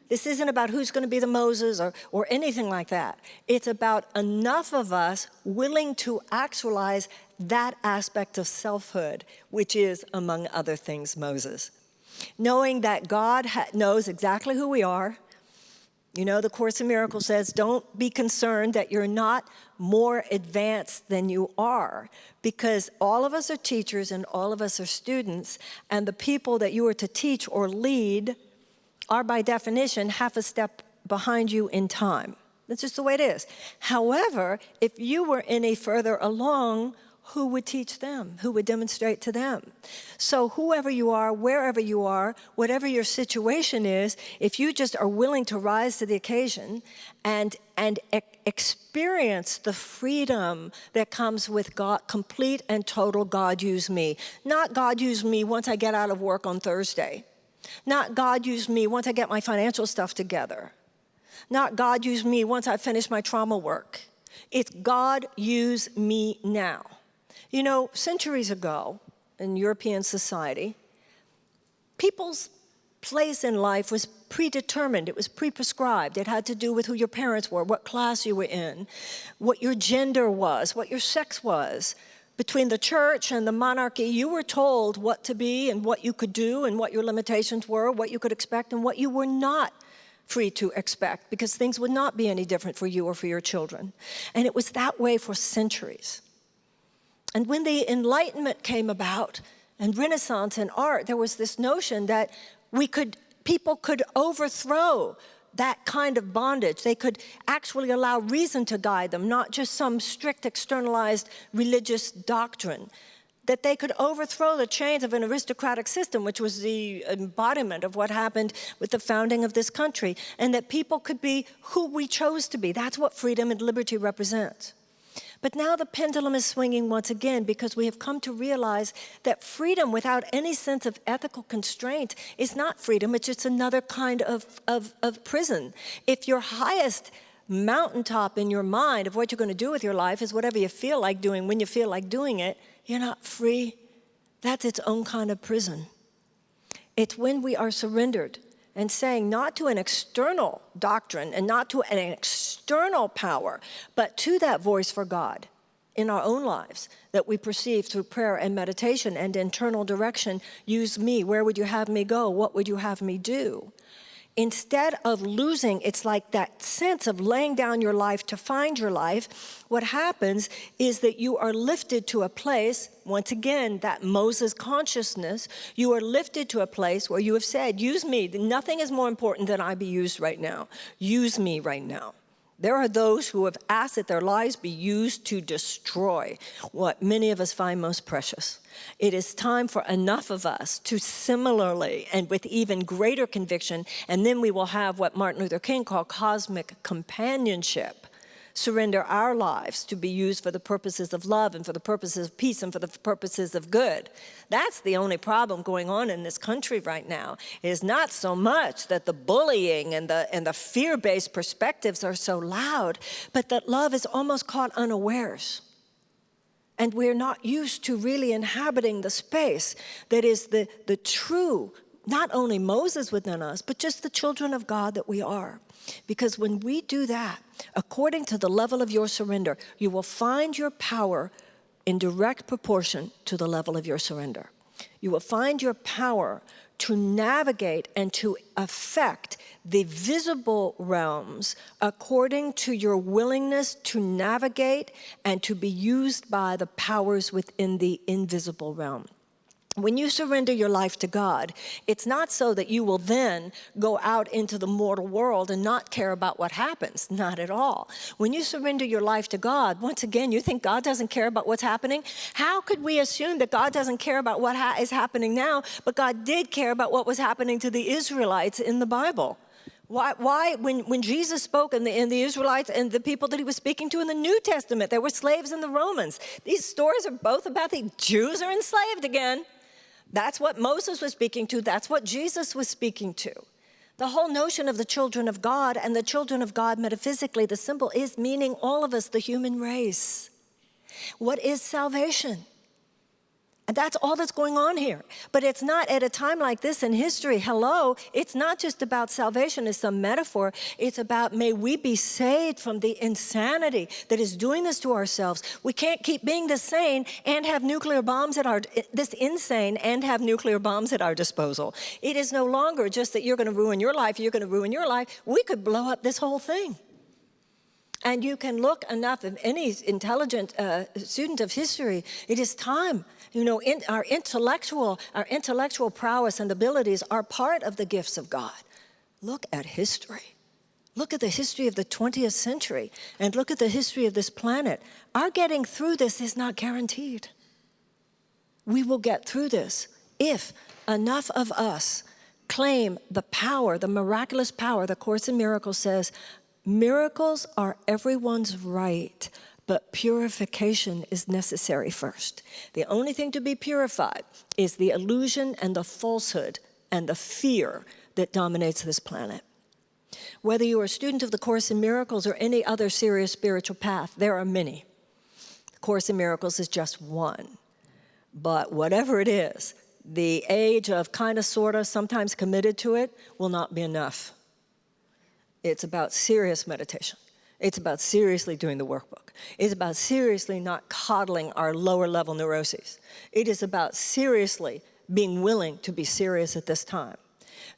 [SPEAKER 1] This isn't about who's going to be the Moses or anything like that. It's about enough of us willing to actualize that aspect of selfhood, which is, among other things, Moses. Knowing that God knows exactly who we are. You know, the Course in Miracles says, don't be concerned that you're not more advanced than you are, because all of us are teachers and all of us are students, and the people that you are to teach or lead are, by definition, half a step behind you in time. That's just the way it is. However, if you were any further along, who would teach them? Who would demonstrate to them? So whoever you are, wherever you are, whatever your situation is, if you just are willing to rise to the occasion and experience the freedom that comes with God, complete and total God use me. Not God use me once I get out of work on Thursday. Not God use me once I get my financial stuff together. Not God use me once I finish my trauma work. It's God use me now. You know, centuries ago in European society, people's place in life was predetermined. It was pre-prescribed. It had to do with who your parents were, what class you were in, what your gender was, what your sex was. Between the church and the monarchy, you were told what to be and what you could do and what your limitations were, what you could expect and what you were not free to expect, because things would not be any different for you or for your children. And it was that way for centuries. And when the Enlightenment came about and Renaissance and art, there was this notion that people could overthrow that kind of bondage. They could actually allow reason to guide them, not just some strict externalized religious doctrine. That they could overthrow the chains of an aristocratic system, which was the embodiment of what happened with the founding of this country, and that people could be who we chose to be. That's what freedom and liberty represent. But now the pendulum is swinging once again, because we have come to realize that freedom without any sense of ethical constraint is not freedom. It's just another kind of prison. If your highest mountaintop in your mind of what you're going to do with your life is whatever you feel like doing when you feel like doing it, you're not free. That's its own kind of prison. It's when we are surrendered and saying not to an external doctrine and not to an external power, but to that voice for God in our own lives that we perceive through prayer and meditation and internal direction. Use me. Where would you have me go? What would you have me do? Instead of losing, it's like that sense of laying down your life to find your life, what happens is that you are lifted to a place, once again, that Moses consciousness, you are lifted to a place where you have said, use me. Nothing is more important than I be used right now. Use me right now. There are those who have asked that their lives be used to destroy what many of us find most precious. It is time for enough of us to similarly and with even greater conviction, and then we will have what Martin Luther King called cosmic companionship, surrender our lives to be used for the purposes of love and for the purposes of peace and for the purposes of good. That's the only problem going on in this country right now. It is not so much that the bullying and the fear-based perspectives are so loud, but that love is almost caught unawares. And we're not used to really inhabiting the space that is the true, not only Moses within us, but just the children of God that we are. Because when we do that, according to the level of your surrender, you will find your power in direct proportion to the level of your surrender. You will find your power to navigate and to affect the visible realms according to your willingness to navigate and to be used by the powers within the invisible realm. When you surrender your life to God, it's not so that you will then go out into the mortal world and not care about what happens. Not at all. When you surrender your life to God, once again, you think God doesn't care about what's happening? How could we assume that God doesn't care about what is happening now, but God did care about what was happening to the Israelites in the Bible? Why when Jesus spoke and the Israelites and the people that he was speaking to in the New Testament, there were slaves in the Romans. These stories are both about the Jews are enslaved again. That's what Moses was speaking to. That's what Jesus was speaking to. The whole notion of the children of God and the children of God metaphysically, the symbol is meaning all of us, the human race. What is salvation? And that's all that's going on here. But it's not at a time like this in history. Hello, it's not just about salvation as some metaphor. It's about may we be saved from the insanity that is doing this to ourselves. We can't keep being this sane and have nuclear bombs this insane and have nuclear bombs at our disposal. It is no longer just that you're going to ruin your life, you're going to ruin your life. We could blow up this whole thing. And you can look enough of any intelligent student of history. It is time. You know, our intellectual prowess and abilities are part of the gifts of God. Look at history. Look at the history of the 20th century and look at the history of this planet. Our getting through this is not guaranteed. We will get through this if enough of us claim the power, the miraculous power. The Course in Miracles says, miracles are everyone's right, but purification is necessary first. The only thing to be purified is the illusion and the falsehood and the fear that dominates this planet. Whether you are a student of the Course in Miracles or any other serious spiritual path, there are many. The Course in Miracles is just one. But whatever it is, the age of kind of, sort of, sometimes committed to it will not be enough. It's about serious meditation. It's about seriously doing the workbook. It's about seriously not coddling our lower level neuroses. It is about seriously being willing to be serious at this time.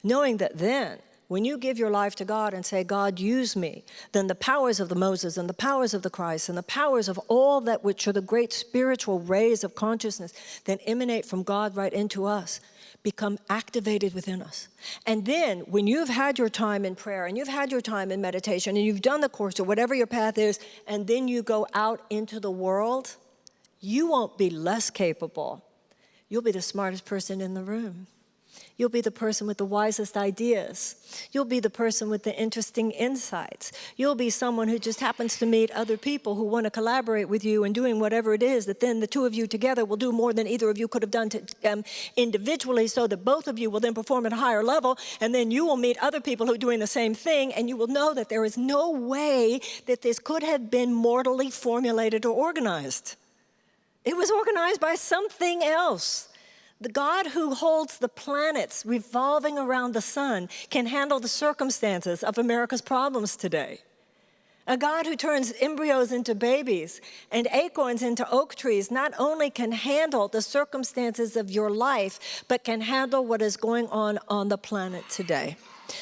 [SPEAKER 1] Knowing that then, when you give your life to God and say, God, use me, then the powers of the Moses and the powers of the Christ and the powers of all that which are the great spiritual rays of consciousness that emanate from God right into us become activated within us. And then when you've had your time in prayer and you've had your time in meditation and you've done the course or whatever your path is, and then you go out into the world, you won't be less capable. You'll be the smartest person in the room. You'll be the person with the wisest ideas. You'll be the person with the interesting insights. You'll be someone who just happens to meet other people who want to collaborate with you in doing whatever it is that then the two of you together will do more than either of you could have done individually, so that both of you will then perform at a higher level, and then you will meet other people who are doing the same thing, and you will know that there is no way that this could have been mortally formulated or organized. It was organized by something else. The God who holds the planets revolving around the sun can handle the circumstances of America's problems today. A God who turns embryos into babies and acorns into oak trees not only can handle the circumstances of your life, but can handle what is going on the planet today.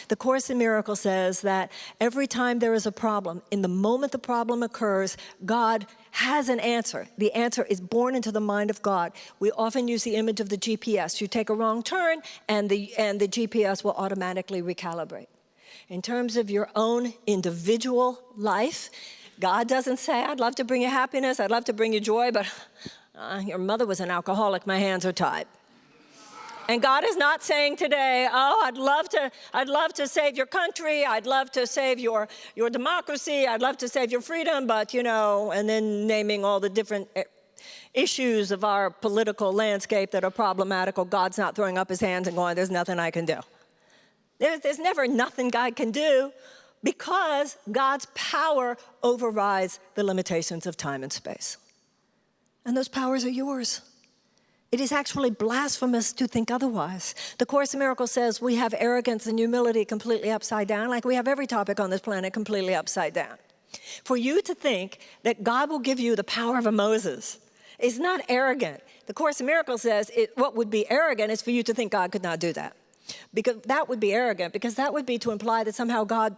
[SPEAKER 1] The Course in Miracles says that every time there is a problem, in the moment the problem occurs, God has an answer. The answer is born into the mind of God. We often use the image of the GPS. You take a wrong turn, and the GPS will automatically recalibrate. In terms of your own individual life, God doesn't say, I'd love to bring you happiness, I'd love to bring you joy, but your mother was an alcoholic, my hands are tied. And God is not saying today, oh, I'd love to save your country, I'd love to save your democracy, I'd love to save your freedom, but, you know, and then naming all the different issues of our political landscape that are problematical. God's not throwing up his hands and going, there's nothing I can do. There's never nothing God can do, because God's power overrides the limitations of time and space. And those powers are yours. It is actually blasphemous to think otherwise. The Course in Miracles says we have arrogance and humility completely upside down, like we have every topic on this planet completely upside down. For you to think that God will give you the power of a Moses is not arrogant. The Course in Miracles says what would be arrogant is for you to think God could not do that. Because that would be arrogant, because that would be to imply that somehow God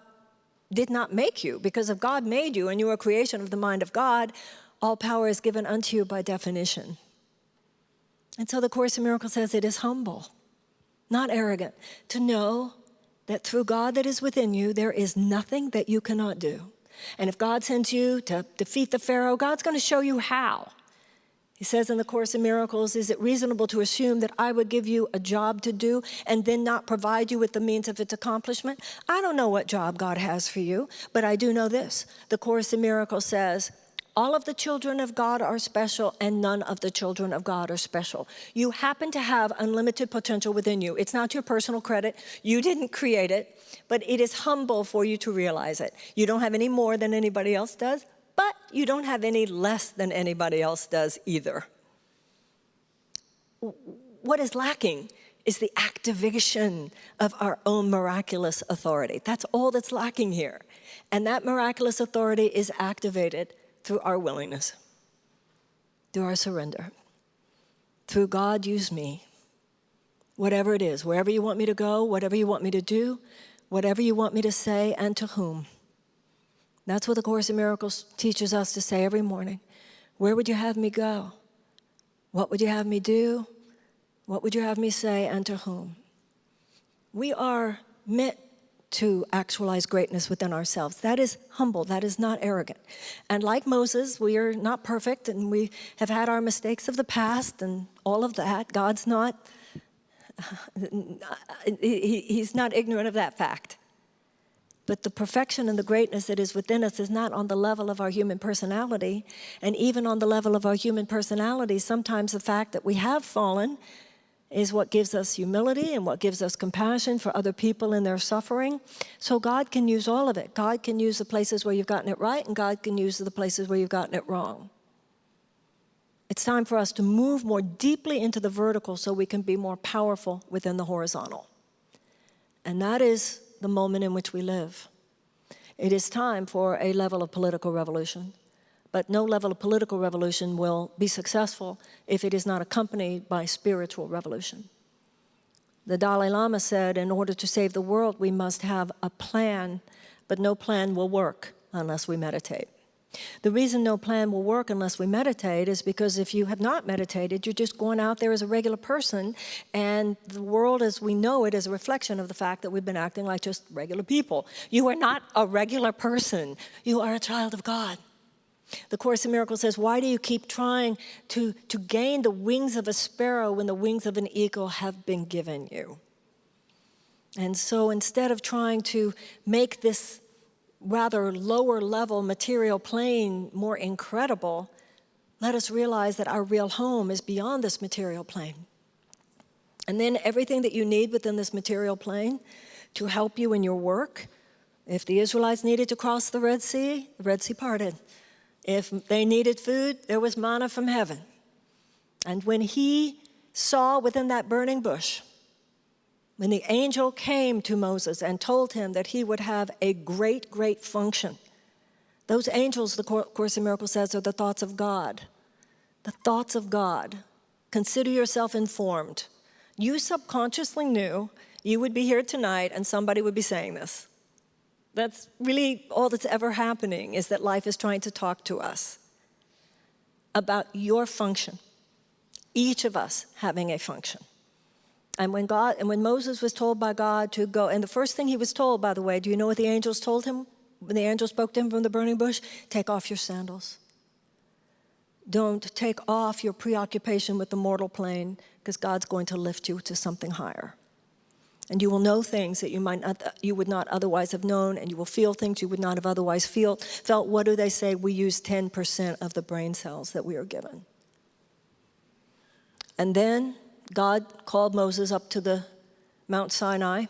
[SPEAKER 1] did not make you. Because if God made you and you are a creation of the mind of God, all power is given unto you by definition. And so the Course in Miracles says it is humble, not arrogant, to know that through God that is within you, there is nothing that you cannot do. And if God sends you to defeat the Pharaoh, God's going to show you how. He says in the Course in Miracles, is it reasonable to assume that I would give you a job to do and then not provide you with the means of its accomplishment? I don't know what job God has for you, but I do know this. The Course in Miracles says, all of the children of God are special, and none of the children of God are special. You happen to have unlimited potential within you. It's not your personal credit. You didn't create it, but it is humble for you to realize it. You don't have any more than anybody else does, but you don't have any less than anybody else does either. what is lacking is the activation of our own miraculous authority. That's all that's lacking here. And that miraculous authority is activated through our willingness, through our surrender, through God, use me. Whatever it is, wherever you want me to go, whatever you want me to do, whatever you want me to say, and to whom. That's what the Course in Miracles teaches us to say every morning. Where would you have me go? What would you have me do? What would you have me say, and to whom? We are meant to actualize greatness within ourselves. That is humble, that is not arrogant. And like Moses, we are not perfect, and we have had our mistakes of the past and all of that. God's not, he's not ignorant of that fact. But the perfection and the greatness that is within us is not on the level of our human personality. And even on the level of our human personality, sometimes the fact that we have fallen is what gives us humility and what gives us compassion for other people in their suffering. So God can use all of it. God can use the places where you've gotten it right, and God can use the places where you've gotten it wrong. It's time for us to move more deeply into the vertical so we can be more powerful within the horizontal. And that is the moment in which we live. It is time for a level of political revolution. But no level of political revolution will be successful if it is not accompanied by spiritual revolution. The Dalai Lama said, in order to save the world, we must have a plan, but no plan will work unless we meditate. The reason no plan will work unless we meditate is because if you have not meditated, you're just going out there as a regular person, and the world as we know it is a reflection of the fact that we've been acting like just regular people. You are not a regular person. You are a child of God. The Course in Miracles says, why do you keep trying to gain the wings of a sparrow when the wings of an eagle have been given you? And so instead of trying to make this rather lower level material plane more incredible, let us realize that our real home is beyond this material plane. And then everything that you need within this material plane to help you in your work, if the Israelites needed to cross the Red Sea parted. If they needed food, there was manna from heaven. And when he saw within that burning bush, when the angel came to Moses and told him that he would have a great, great function, those angels, the Course in Miracles says, are the thoughts of God. The thoughts of God. Consider yourself informed. You subconsciously knew you would be here tonight and somebody would be saying this. That's really all that's ever happening, is that life is trying to talk to us about your function, each of us having a function. And when Moses was told by God to go, and the first thing he was told, by the way, do you know what the angels told him? When the angel spoke to him from the burning bush, take off your sandals. Don't take off your preoccupation with the mortal plane, because God's going to lift you to something higher. And you will know things that you would not otherwise have known, and you will feel things you would not have otherwise felt. What do they say? We use 10% of the brain cells that we are given. And then God called Moses up to the Mount Sinai,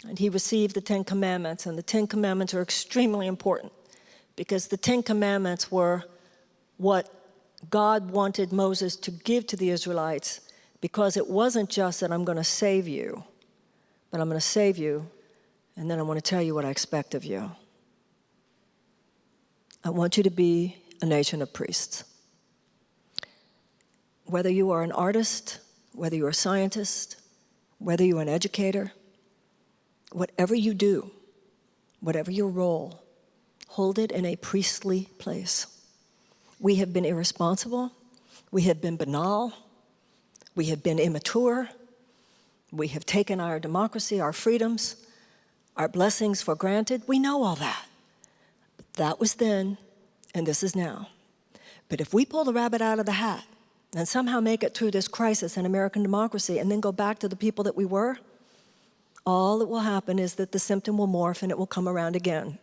[SPEAKER 1] and he received the 10 Commandments. And the 10 Commandments are extremely important, because the 10 Commandments were what God wanted Moses to give to the Israelites, because it wasn't just that I'm going to save you, but I'm going to save you, and then I want to tell you what I expect of you. I want you to be a nation of priests. Whether you are an artist, whether you're a scientist, whether you're an educator, whatever you do, whatever your role, hold it in a priestly place. We have been irresponsible. We have been banal. We have been immature. We have taken our democracy, our freedoms, our blessings for granted. We know all that. But that was then, and this is now. But if we pull the rabbit out of the hat and somehow make it through this crisis in American democracy and then go back to the people that we were, all that will happen is that the symptom will morph and it will come around again.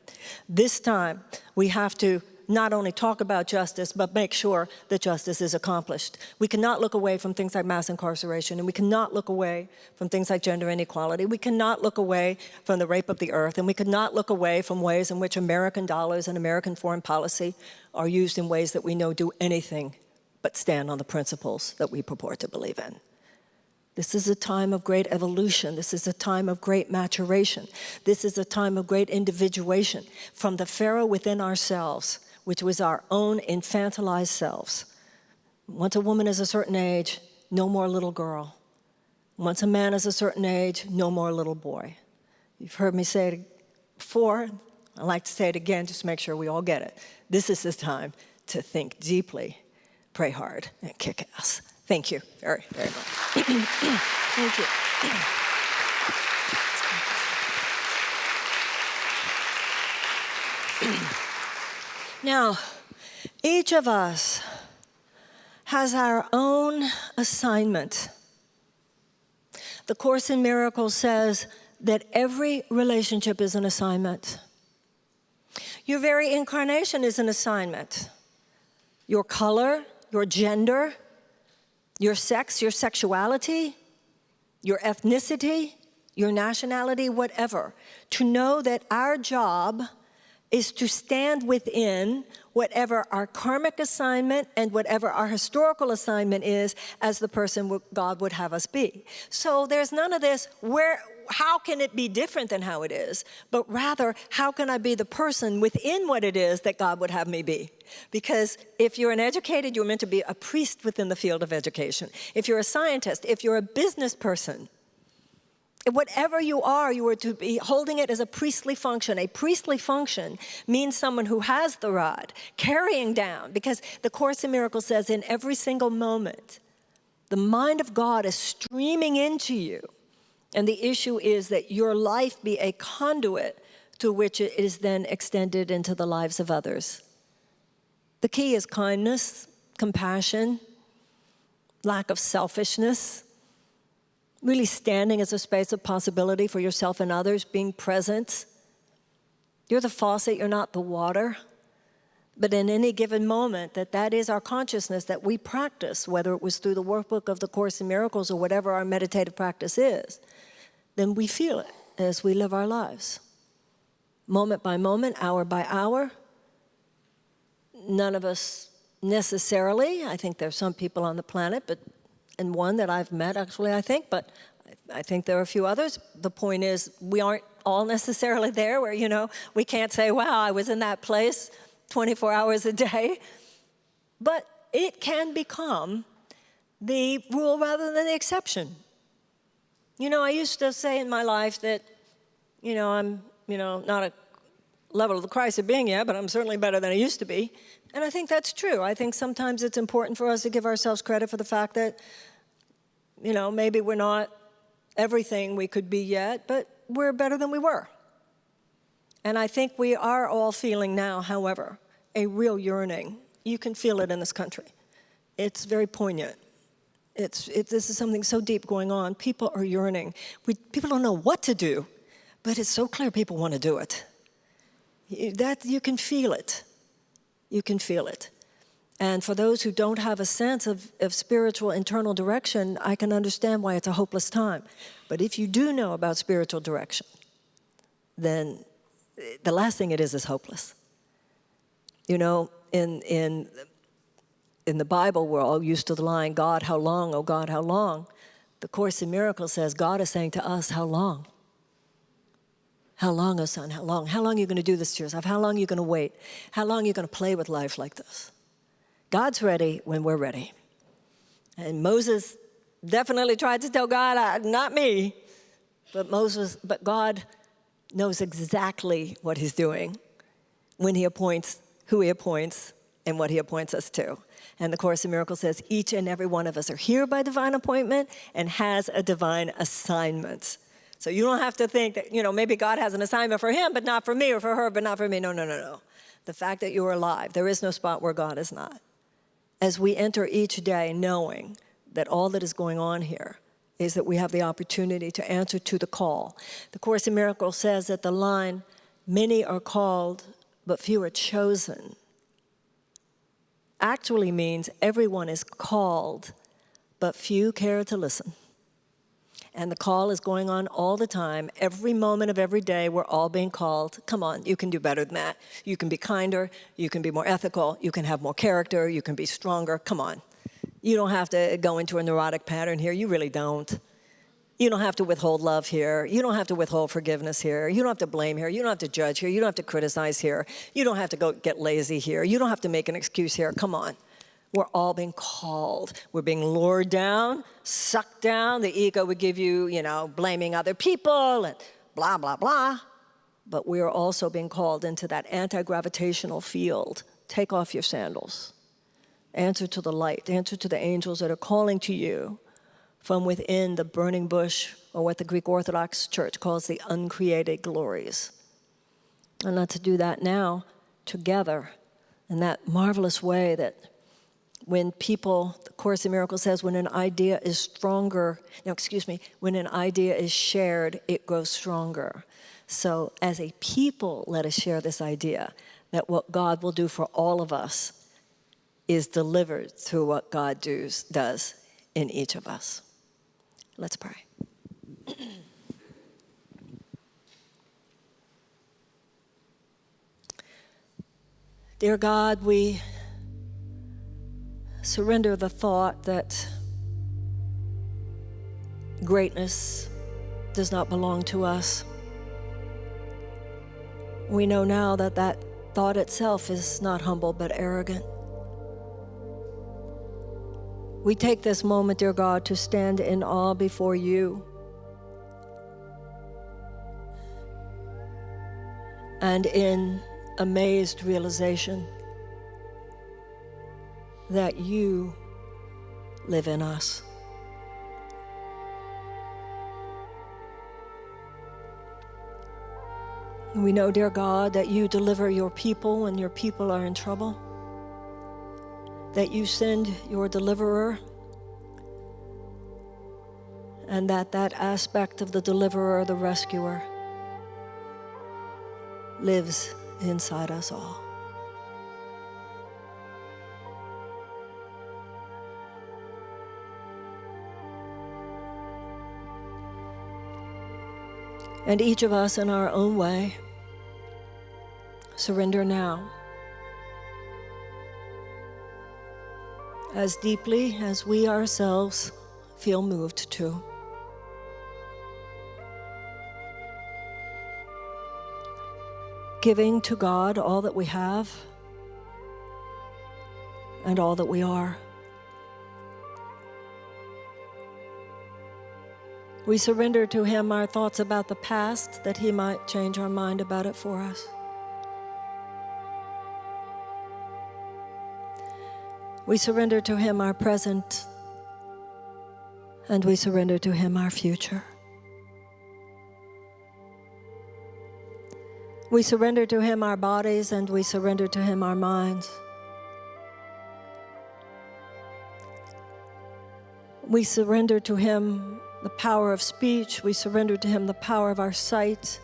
[SPEAKER 1] This time, we have to not only talk about justice, but make sure that justice is accomplished. We cannot look away from things like mass incarceration, and we cannot look away from things like gender inequality. We cannot look away from the rape of the earth, and we cannot look away from ways in which American dollars and American foreign policy are used in ways that we know do anything but stand on the principles that we purport to believe in. This is a time of great evolution. This is a time of great maturation. This is a time of great individuation from the Pharaoh within ourselves, which was our own infantilized selves. Once a woman is a certain age, no more little girl. Once a man is a certain age, no more little boy. You've heard me say it before. I like to say it again just to make sure we all get it. This is the time to think deeply, pray hard, and kick ass. Thank you very, very much. Thank you. Now, each of us has our own assignment. The Course in Miracles says that every relationship is an assignment. Your very incarnation is an assignment. Your color, your gender, your sex, your sexuality, your ethnicity, your nationality, whatever. To know that our job is to stand within whatever our karmic assignment and whatever our historical assignment is as the person God would have us be. So there's none of this, how can it be different than how it is? But rather, how can I be the person within what it is that God would have me be? Because if you're an educated, you're meant to be a priest within the field of education. If you're a scientist, if you're a business person, whatever you are to be holding it as a priestly function. A priestly function means someone who has the rod, carrying down, because the Course in Miracles says in every single moment, the mind of God is streaming into you. And the issue is that your life be a conduit to which it is then extended into the lives of others. The key is kindness, compassion, lack of selfishness, really standing as a space of possibility for yourself and others, being present. You're the faucet, you're not the water. But in any given moment, that is our consciousness that we practice, whether it was through the workbook of the Course in Miracles or whatever our meditative practice is, then we feel it as we live our lives. Moment by moment, hour by hour. None of us necessarily, I think there's some people on the planet, and one that I've met actually, I think, but I think there are a few others. The point is, we aren't all necessarily there where, we can't say, wow, I was in that place 24 hours a day. But it can become the rule rather than the exception. I used to say in my life that, I'm, not at level of the Christ of being yet, but I'm certainly better than I used to be. And I think that's true. I think sometimes it's important for us to give ourselves credit for the fact that, maybe we're not everything we could be yet, but we're better than we were. And I think we are all feeling now, however, a real yearning. You can feel it in this country. It's very poignant. This is something so deep going on. People are yearning. People don't know what to do, but it's so clear people want to do it. You can feel it. You can feel it. And for those who don't have a sense of spiritual internal direction, I can understand why it's a hopeless time. But if you do know about spiritual direction, then the last thing it is hopeless. In the Bible, we're all used to the line, God, how long, oh God, how long? The Course in Miracles says God is saying to us, how long? How long, oh son, how long? How long are you going to do this to yourself? How long are you going to wait? How long are you going to play with life like this? God's ready when we're ready. And Moses definitely tried to tell God, not me, but God knows exactly what he's doing when he appoints, who he appoints, and what he appoints us to. And the Course in Miracles says each and every one of us are here by divine appointment and has a divine assignment. So you don't have to think that, maybe God has an assignment for him, but not for me, or for her, but not for me. No. The fact that you're alive, there is no spot where God is not. As we enter each day knowing that all that is going on here is that we have the opportunity to answer to the call. The Course in Miracles says that the line, many are called, but few are chosen, actually means everyone is called, but few care to listen. And the call is going on all the time. Every moment of every day, we're all being called. Come on, you can do better than that. You can be kinder. You can be more ethical. You can have more character. You can be stronger. Come on. You don't have to go into a neurotic pattern here. You really don't. You don't have to withhold love here. You don't have to withhold forgiveness here. You don't have to blame here. You don't have to judge here. You don't have to criticize here. You don't have to go get lazy here. You don't have to make an excuse here. Come on. We're all being called. We're being lured down, sucked down. The ego would give you, blaming other people and blah, blah, blah. But we are also being called into that anti-gravitational field. Take off your sandals. Answer to the light. Answer to the angels that are calling to you from within the burning bush, or what the Greek Orthodox Church calls the uncreated glories. And not to do that now, together, in that marvelous way that when people, the Course in Miracles says, when an idea is stronger, when an idea is shared, it grows stronger. So as a people, let us share this idea that what God will do for all of us is delivered through what God does in each of us. Let's pray. Dear God, we surrender the thought that greatness does not belong to us. We know now that that thought itself is not humble but arrogant. We take this moment, dear God, to stand in awe before you and in amazed realization that you live in us. We know, dear God, that you deliver your people when your people are in trouble, that you send your deliverer, and that aspect of the deliverer, the rescuer, lives inside us all. And each of us in our own way surrender now, as deeply as we ourselves feel moved to. Giving to God all that we have and all that we are. We surrender to Him our thoughts about the past, that He might change our mind about it for us. We surrender to Him our present, and we surrender to Him our future. We surrender to Him our bodies, and we surrender to Him our minds. We surrender to Him the power of speech. We surrender to Him the power of our sight.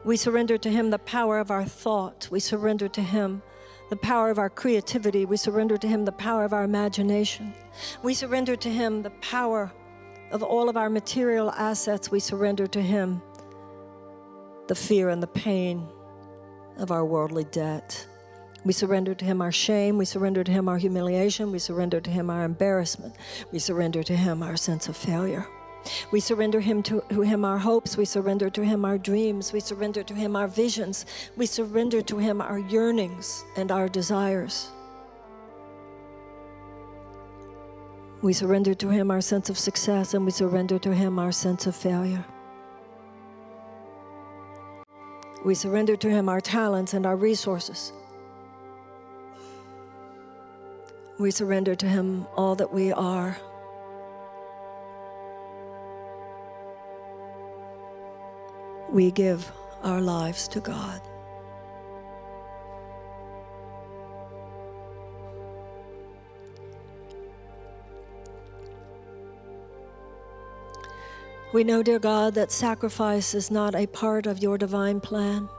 [SPEAKER 1] We surrender to Him the power of our thought. We surrender to Him the power of our creativity. We surrender to Him the power of our imagination. We surrender to Him the power of all of our material assets. We surrender to Him the fear and the pain of our worldly debt. We surrender to Him our shame. We surrender to Him our humiliation. We surrender to Him our embarrassment. We surrender to Him our sense of failure. We surrender to Him our hopes. We surrender to Him our dreams. We surrender to Him our visions. We surrender to Him our yearnings and our desires. We surrender to Him our sense of success, and we surrender to Him our sense of failure. We surrender to Him our talents and our resources. We surrender to Him all that we are. We give our lives to God. We know, dear God, that sacrifice is not a part of your divine plan,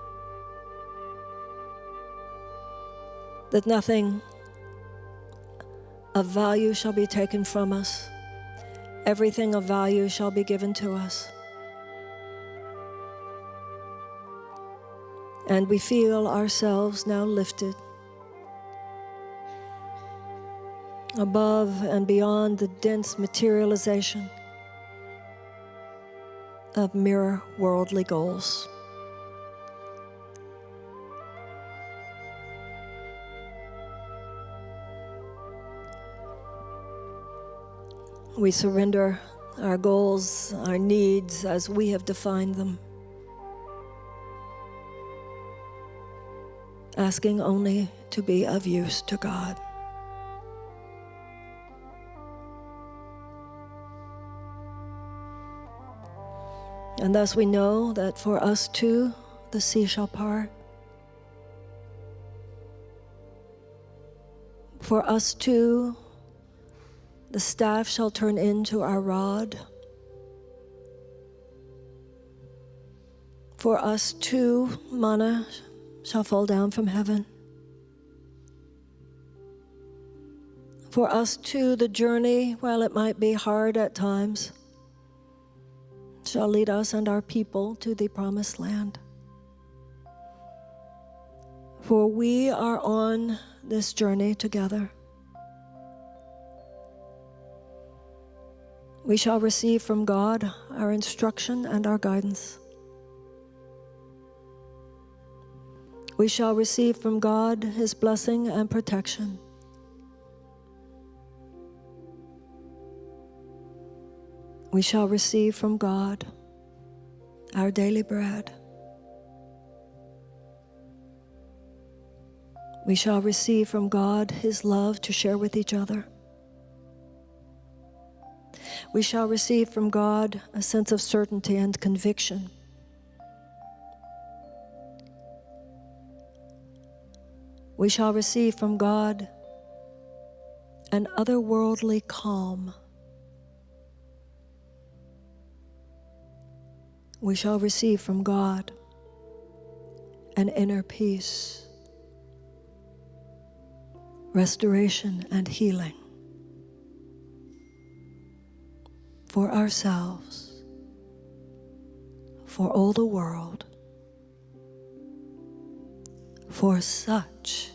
[SPEAKER 1] that nothing of value shall be taken from us. Everything of value shall be given to us. And we feel ourselves now lifted. above and beyond the dense materialization of mere worldly goals. We surrender our goals, our needs as we have defined them, asking only to be of use to God. And thus we know that for us too, the sea shall part. For us too, the staff shall turn into our rod. For us too, manna shall fall down from heaven. For us too, the journey, while it might be hard at times, shall lead us and our people to the promised land. For we are on this journey together. We shall receive from God our instruction and our guidance. We shall receive from God His blessing and protection. We shall receive from God our daily bread. We shall receive from God His love to share with each other. We shall receive from God a sense of certainty and conviction. We shall receive from God an otherworldly calm. We shall receive from God an inner peace, restoration and healing for ourselves, for all the world, for such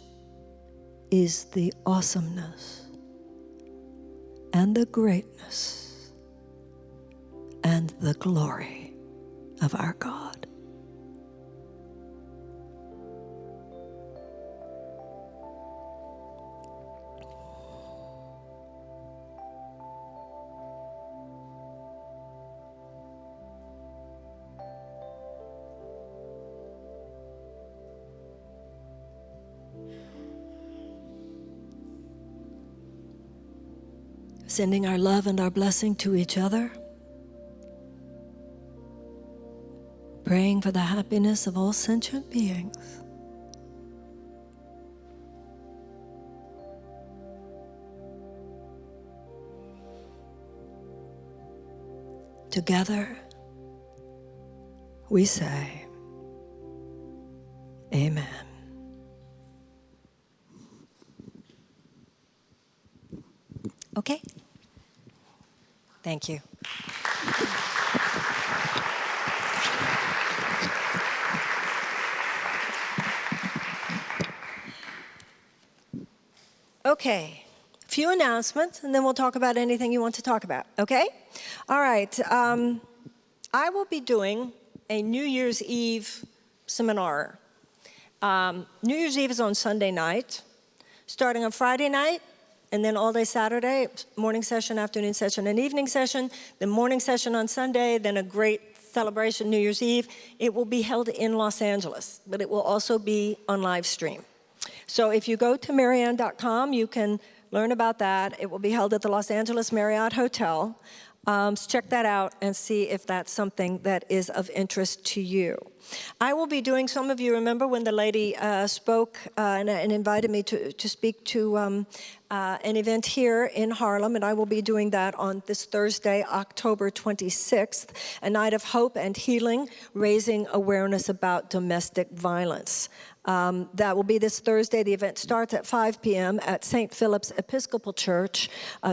[SPEAKER 1] is the awesomeness and the greatness and the glory of our God. Sending our love and our blessing to each other, praying for the happiness of all sentient beings. Together, we say, Amen. Okay? Thank you. Okay, a few announcements, and then we'll talk about anything you want to talk about, okay? All right, I will be doing a New Year's Eve seminar. New Year's Eve is on Sunday night, starting on Friday night, and then all day Saturday, morning session, afternoon session, and evening session, then morning session on Sunday, then a great celebration New Year's Eve. It will be held in Los Angeles, but it will also be on live stream. So if you go to Marianne.com, you can learn about that. It will be held at the Los Angeles Marriott Hotel. So check that out and see if that's something that is of interest to you. I will be doing, some of you remember when the lady spoke and invited me to speak to an event here in Harlem, and I will be doing that on this Thursday, October 26th, a night of hope and healing, raising awareness about domestic violence. That will be this Thursday. The event starts at 5 p.m. at St. Philip's Episcopal Church,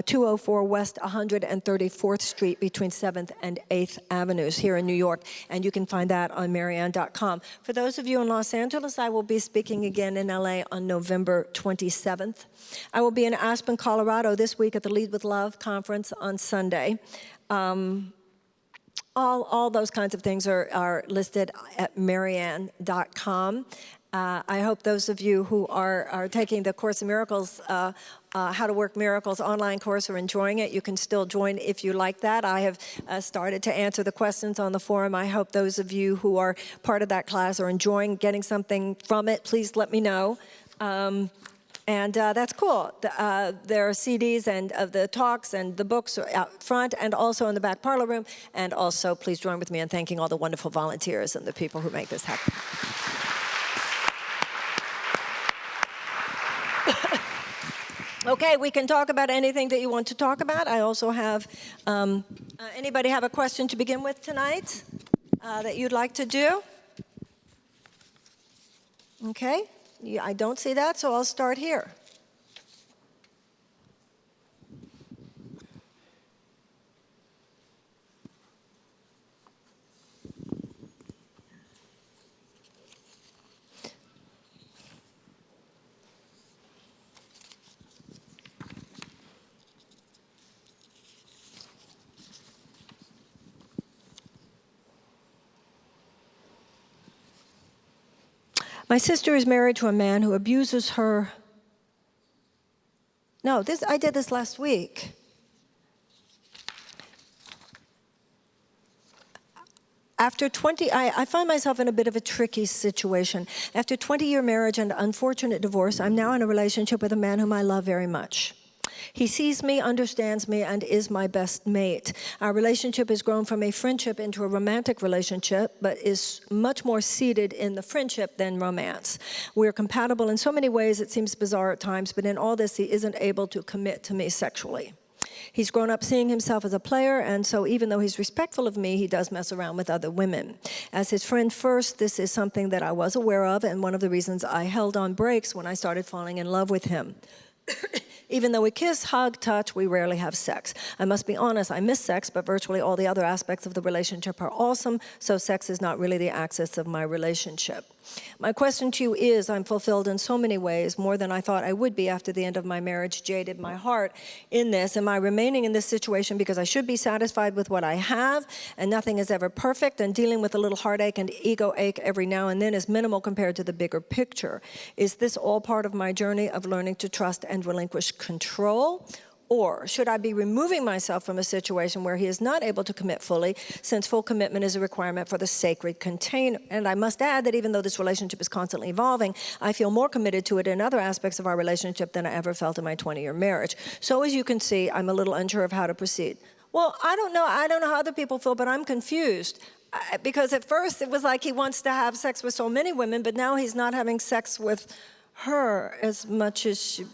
[SPEAKER 1] 204 West 134th Street between 7th and 8th Avenues here in New York. And you can find that on Marianne marianne.com. For those of you in Los Angeles, I will be speaking again in LA on November 27th. I will be in Aspen, Colorado this week at the Lead with Love conference on Sunday. All those kinds of things are listed at marianne.com. I hope those of you who are taking the Course in Miracles, How to Work Miracles online course are enjoying it. You can still join if you like that. I have started to answer the questions on the forum. I hope those of you who are part of that class are enjoying getting something from it. Please let me know. And that's cool. There are CDs and of the talks and the books are out front and also in the back parlor room. And also, please join with me in thanking all the wonderful volunteers and the people who make this happen. Okay, we can talk about anything that you want to talk about. I also have, anybody have a question to begin with tonight that you'd like to do? Okay, I don't see that, so I'll start here. My sister is married to a man who abuses her. No, I did this last week. After 20, I find myself in a bit of a tricky situation. After 20-year marriage and unfortunate divorce, I'm now in a relationship with a man whom I love very much. He sees me, understands me, and is my best mate. Our relationship has grown from a friendship into a romantic relationship, but is much more seated in the friendship than romance. We're compatible in so many ways it seems bizarre at times, but in all this, he isn't able to commit to me sexually. He's grown up seeing himself as a player, and so even though he's respectful of me, he does mess around with other women. As his friend first, this is something that I was aware of, and one of the reasons I held on brakes when I started falling in love with him. Even though we kiss, hug, touch, we rarely have sex. I must be honest, I miss sex, but virtually all the other aspects of the relationship are awesome, so sex is not really the axis of my relationship. My question to you is, I'm fulfilled in so many ways, more than I thought I would be after the end of my marriage jaded my heart in this. Am I remaining in this situation because I should be satisfied with what I have, and nothing is ever perfect, and dealing with a little heartache and ego ache every now and then is minimal compared to the bigger picture? Is this all part of my journey of learning to trust and relinquish control? Or should I be removing myself from a situation where he is not able to commit fully, since full commitment is a requirement for the sacred container? And I must add that even though this relationship is constantly evolving, I feel more committed to it in other aspects of our relationship than I ever felt in my 20-year marriage. So as you can see, I'm a little unsure of how to proceed. Well, I don't know how other people feel, but I'm confused. Because at first it was like he wants to have sex with so many women, but now he's not having sex with her as much as she...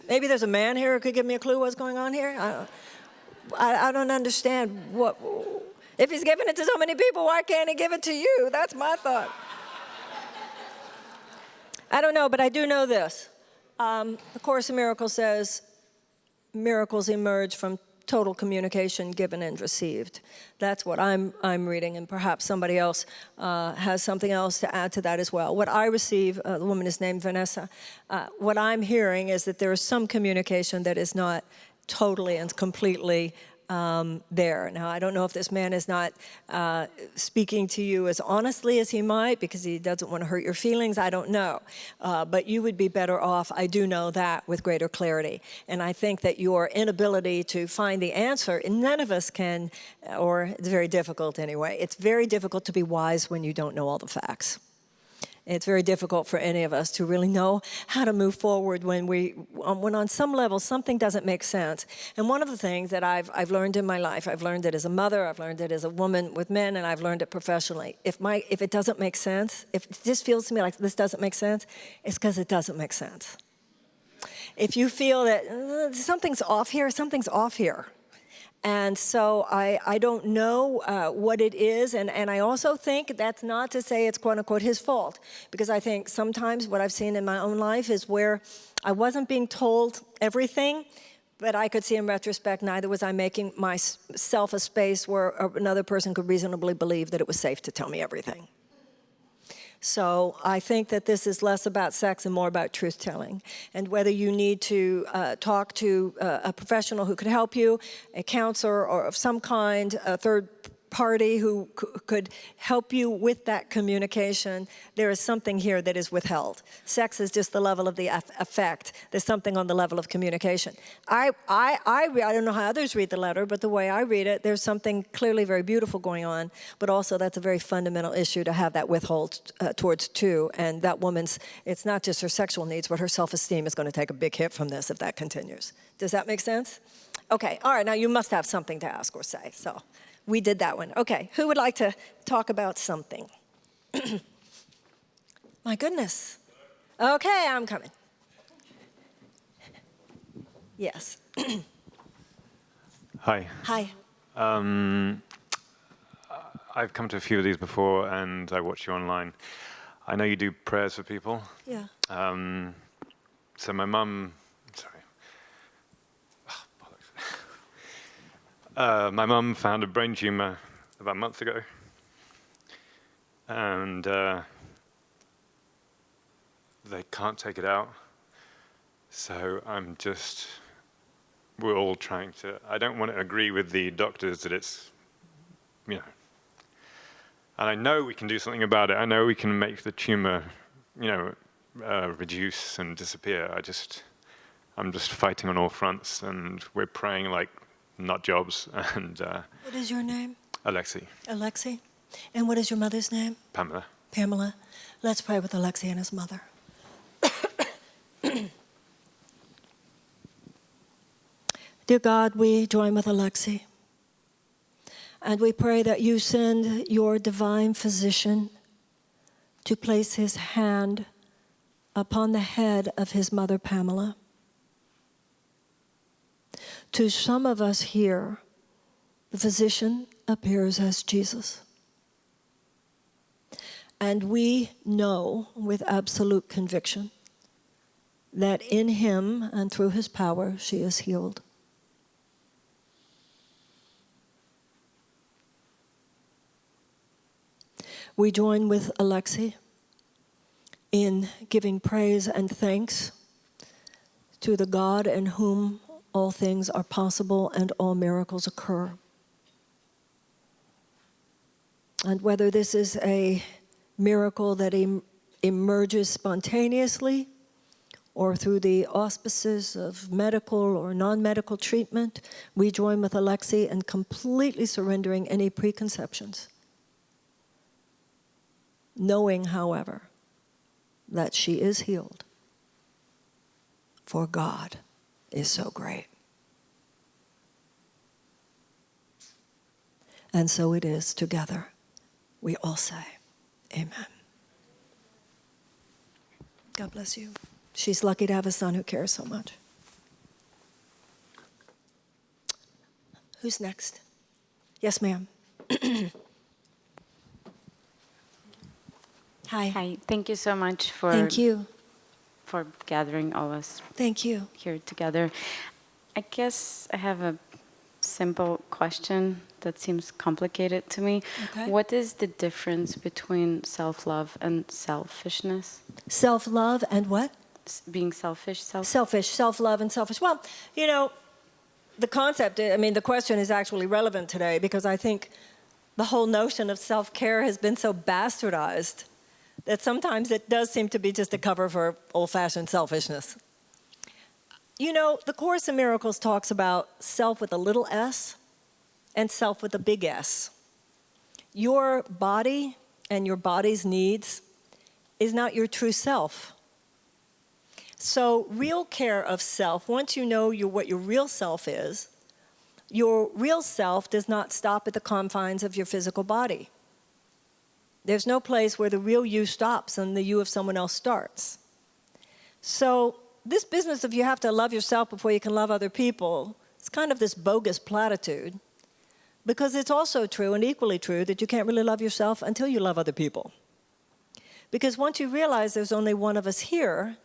[SPEAKER 1] Maybe there's a man here who could give me a clue what's going on here. I don't understand what. If he's giving it to so many people, why can't he give it to you? That's my thought. I don't know, but I do know this. The Course in Miracles says miracles emerge from total communication given and received. That's what I'm reading, and perhaps somebody else has something else to add to that as well. What I receive, the woman is named Vanessa, what I'm hearing is that there is some communication that is not totally and completely there. Now, I don't know if this man is not speaking to you as honestly as he might because he doesn't want to hurt your feelings. I don't know. But you would be better off, I do know that, with greater clarity. And I think that your inability to find the answer, none of us can, or it's very difficult anyway. It's very difficult to be wise when you don't know all the facts. It's very difficult for any of us to really know how to move forward when on some level something doesn't make sense. And one of the things that I've learned in my life, I've learned it as a mother, I've learned it as a woman with men, and I've learned it professionally. If it doesn't make sense, if it just feels to me like this doesn't make sense, it's because it doesn't make sense. If you feel that something's off here, something's off here. And so I don't know what it is, and I also think that's not to say it's quote-unquote his fault, because I think sometimes what I've seen in my own life is where I wasn't being told everything, but I could see in retrospect neither was I making myself a space where another person could reasonably believe that it was safe to tell me everything. So I think that this is less about sex and more about truth-telling. And whether you need to talk to a professional who could help you, a counselor or of some kind, a third party who could help you with that communication, there is something here that is withheld. Sex is just the level of the effect. There's something on the level of communication. I don't know how others read the letter, but the way I read it, there's something clearly very beautiful going on, but also that's a very fundamental issue to have that withhold towards too. And that woman's, it's not just her sexual needs, but her self-esteem is going to take a big hit from this if that continues. Does that make sense? Okay, all right, now you must have something to ask or say, so. We did that one. Okay, who would like to talk about something? My goodness. Okay, I'm coming. Yes.
[SPEAKER 2] Hi.
[SPEAKER 1] Hi.
[SPEAKER 2] I've come to a few of these before, and I watch you online. I know you do prayers for people.
[SPEAKER 1] Yeah.
[SPEAKER 2] So my mum, sorry. My mum found a brain tumor about a month ago, and they can't take it out. So we're all trying to, I don't want to agree with the doctors that it's, and I know we can do something about it. I know we can make the tumor, reduce and disappear. I'm just fighting on all fronts, and we're praying like nut jobs. And
[SPEAKER 1] What is your name?
[SPEAKER 2] Alexi.
[SPEAKER 1] Alexi. And what is your mother's name?
[SPEAKER 2] Pamela.
[SPEAKER 1] Pamela. Let's pray with Alexi and his mother. Dear God, we join with Alexi, and we pray that you send your divine physician to place his hand upon the head of his mother, Pamela. To some of us here, the physician appears as Jesus. And we know with absolute conviction that in him and through his power, she is healed. We join with Alexi in giving praise and thanks to the God in whom all things are possible and all miracles occur. And whether this is a miracle that emerges spontaneously or through the auspices of medical or non-medical treatment, we join with Alexi in completely surrendering any preconceptions, knowing, however, that she is healed, for God is so great. And so it is together. We all say, amen. God bless you. She's lucky to have a son who cares so much. Who's next? Yes, ma'am. Hi.
[SPEAKER 3] Hi, thank you so much for gathering all of us
[SPEAKER 1] Thank you.
[SPEAKER 3] here together. I guess I have a simple question that seems complicated to me.
[SPEAKER 1] Okay.
[SPEAKER 3] What is the difference between self-love and selfishness?
[SPEAKER 1] Self-love and what?
[SPEAKER 3] Being selfish,
[SPEAKER 1] Selfish, self-love and selfish. Well, the concept, the question is actually relevant today because I think the whole notion of self-care has been so bastardized that sometimes it does seem to be just a cover for old-fashioned selfishness. The Course in Miracles talks about self with a little s and self with a big S. Your body and your body's needs is not your true self. So real care of self, once you know what your real self is, your real self does not stop at the confines of your physical body. There's no place where the real you stops and the you of someone else starts. So this business of you have to love yourself before you can love other people, it's kind of this bogus platitude, because it's also true and equally true that you can't really love yourself until you love other people. Because once you realize there's only one of us here,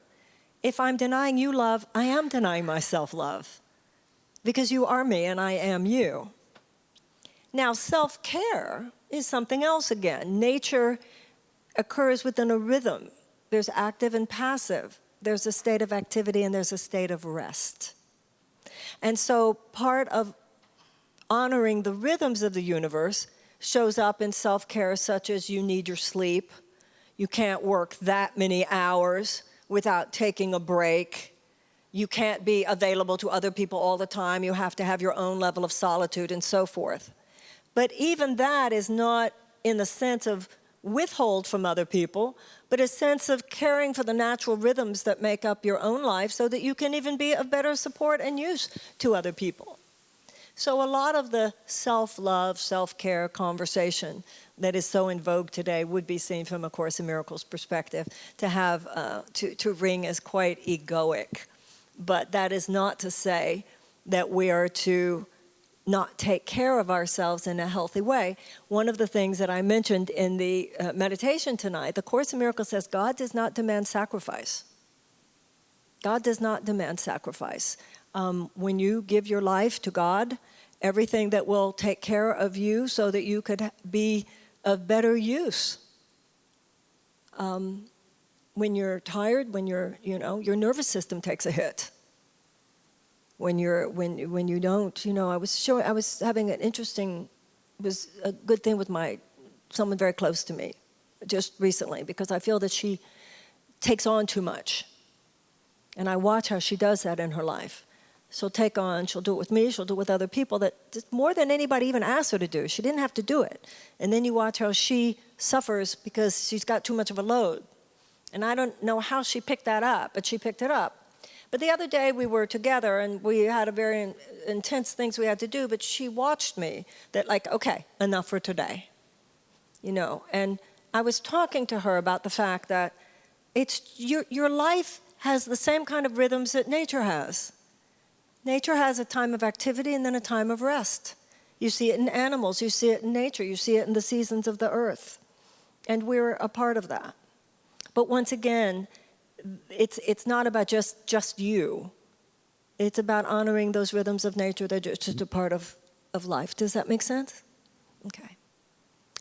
[SPEAKER 1] if I'm denying you love, I am denying myself love, because you are me and I am you. Now, self-care is something else again. Nature occurs within a rhythm. There's active and passive. There's a state of activity and there's a state of rest. And so part of honoring the rhythms of the universe shows up in self-care, such as you need your sleep. You can't work that many hours without taking a break. You can't be available to other people all the time. You have to have your own level of solitude and so forth. But even that is not in the sense of withhold from other people, but a sense of caring for the natural rhythms that make up your own life so that you can even be of better support and use to other people. So a lot of the self-love, self-care conversation that is so in vogue today would be seen from A Course in Miracles perspective to have, to ring as quite egoic. But that is not to say that we are to not take care of ourselves in a healthy way. One of the things that I mentioned in the meditation tonight, the Course in Miracles says God does not demand sacrifice. God does not demand sacrifice. When you give your life to God, everything that will take care of you so that you could be of better use. When you're tired, when you're, your nervous system takes a hit. When you don't, I was having an interesting, it was a good thing with someone very close to me just recently, because I feel that she takes on too much. And I watch how she does that in her life. She'll take on, she'll do it with me, she'll do it with other people that more than anybody even asked her to do. She didn't have to do it. And then you watch how she suffers because she's got too much of a load. And I don't know how she picked that up, but she picked it up. But the other day we were together and we had a very intense things we had to do, but she watched me that okay, enough for today. And I was talking to her about the fact that it's your life has the same kind of rhythms that nature has. Nature has a time of activity and then a time of rest. You see it in animals, you see it in nature, you see it in the seasons of the earth. And we're a part of that. But once again, it's not about just you. It's about honoring those rhythms of nature that are just a part of life. Does that make sense? Okay.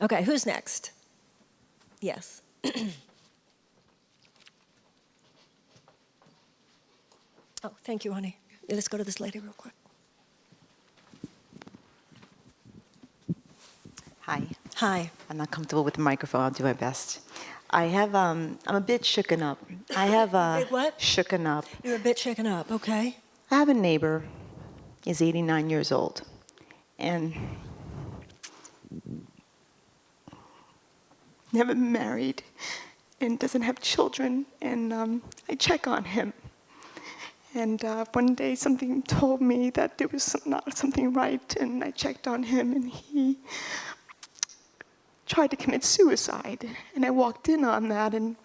[SPEAKER 1] Okay, who's next? Yes. Oh, thank you, honey. Let's go to this lady real quick.
[SPEAKER 4] Hi.
[SPEAKER 1] Hi.
[SPEAKER 4] I'm not comfortable with the microphone. I'll do my best. I'm a bit shooken up. I have
[SPEAKER 1] Bit what?
[SPEAKER 4] Shooken up.
[SPEAKER 1] You're a bit shaken up, okay.
[SPEAKER 4] I have a neighbor. He's 89 years old. And never married and doesn't have children. And I check on him. And one day something told me that there was not something right, and I checked on him, and he tried to commit suicide. And I walked in on that, and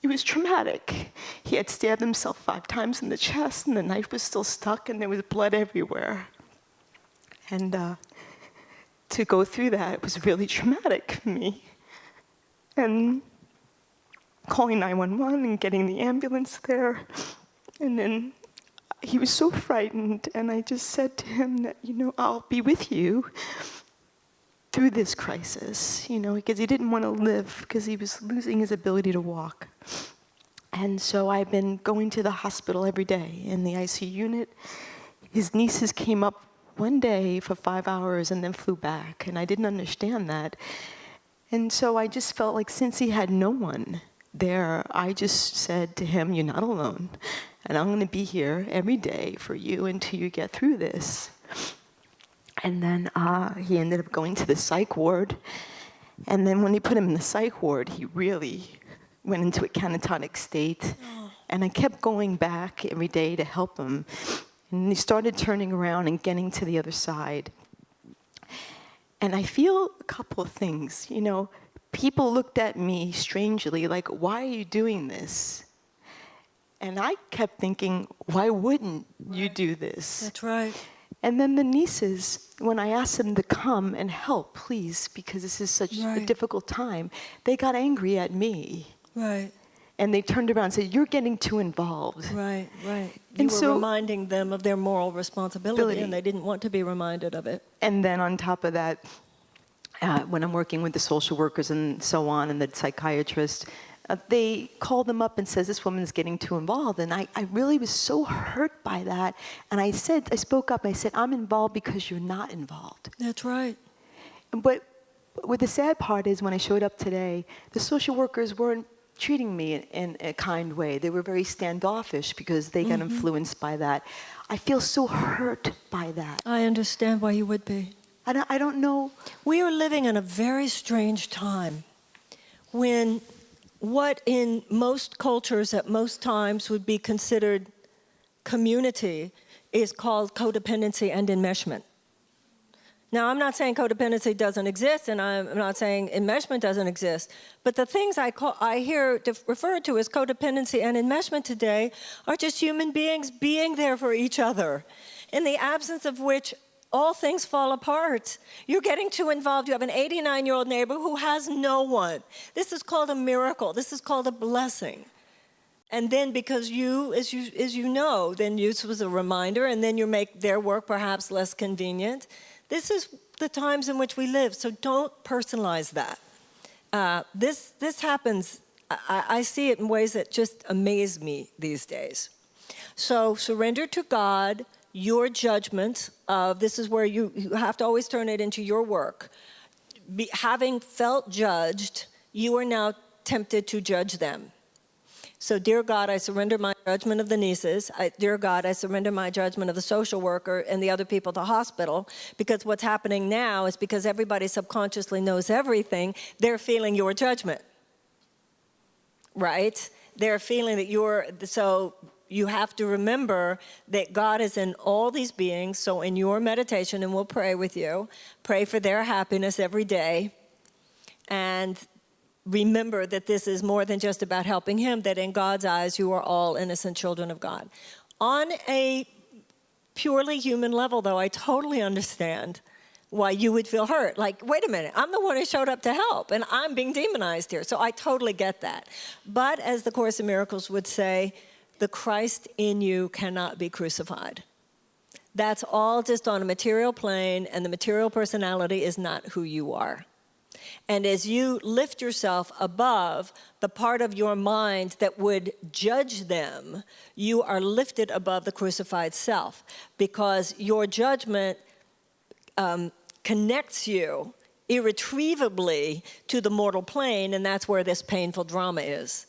[SPEAKER 4] it was traumatic. He had stabbed himself 5 times in the chest, and the knife was still stuck, and there was blood everywhere. And to go through that was really traumatic for me. And calling 911 and getting the ambulance there. And then he was so frightened, and I just said to him that, I'll be with you through this crisis, because he didn't want to live because he was losing his ability to walk. And so I've been going to the hospital every day in the ICU unit. His nieces came up one day for 5 hours and then flew back, and I didn't understand that. And so I just felt like since he had no one there, I just said to him, you're not alone. And I'm going to be here every day for you until you get through this. And then he ended up going to the psych ward. And then when they put him in the psych ward, he really went into a catatonic state. And I kept going back every day to help him. And he started turning around and getting to the other side. And I feel a couple of things. People looked at me strangely, like, why are you doing this? And I kept thinking, why wouldn't you do this?
[SPEAKER 1] That's right.
[SPEAKER 4] And then the nieces, when I asked them to come and help, please, because this is such a difficult time, they got angry at me.
[SPEAKER 1] Right.
[SPEAKER 4] And they turned around and said, you're getting too involved.
[SPEAKER 1] Right.
[SPEAKER 4] And
[SPEAKER 1] You were reminding them of their moral responsibility, and they didn't want to be reminded of it.
[SPEAKER 4] And then on top of that, when I'm working with the social workers and so on, and the psychiatrists, they call them up and says, this woman's getting too involved. And I really was so hurt by that. And I spoke up, I said, I'm involved because you're not involved.
[SPEAKER 1] That's right.
[SPEAKER 4] But what the sad part is, when I showed up today, the social workers weren't treating me in a kind way. They were very standoffish because they got influenced by that. I feel so hurt by that.
[SPEAKER 1] I understand why you would be.
[SPEAKER 4] I don't know.
[SPEAKER 1] We are living in a very strange time when what in most cultures at most times would be considered community is called codependency and enmeshment. Now, I'm not saying codependency doesn't exist, and I'm not saying enmeshment doesn't exist, but the things I hear referred to as codependency and enmeshment today are just human beings being there for each other, in the absence of which all things fall apart. You're getting too involved. You have an 89-year-old neighbor who has no one. This is called a miracle. This is called a blessing. And then because you, as you know, then this was a reminder, and then you make their work perhaps less convenient. This is the times in which we live, so don't personalize that. This happens, I see it in ways that just amaze me these days. So surrender to God your judgment of, this is where you have to always turn it into your work. Having felt judged, you are now tempted to judge them. So, dear God, I surrender my judgment of the nieces. Dear God, I surrender my judgment of the social worker and the other people at the hospital, because what's happening now is because everybody subconsciously knows everything, they're feeling your judgment, right? They're feeling that so you have to remember that God is in all these beings. So in your meditation, and we'll pray with you, pray for their happiness every day. And remember that this is more than just about helping him, that in God's eyes, you are all innocent children of God. On a purely human level, though, I totally understand why you would feel hurt. Like, wait a minute, I'm the one who showed up to help, and I'm being demonized here. So I totally get that. But as the Course in Miracles would say, the Christ in you cannot be crucified. That's all just on a material plane, and the material personality is not who you are. And as you lift yourself above the part of your mind that would judge them, you are lifted above the crucified self, because your judgment connects you irretrievably to the mortal plane, and that's where this painful drama is.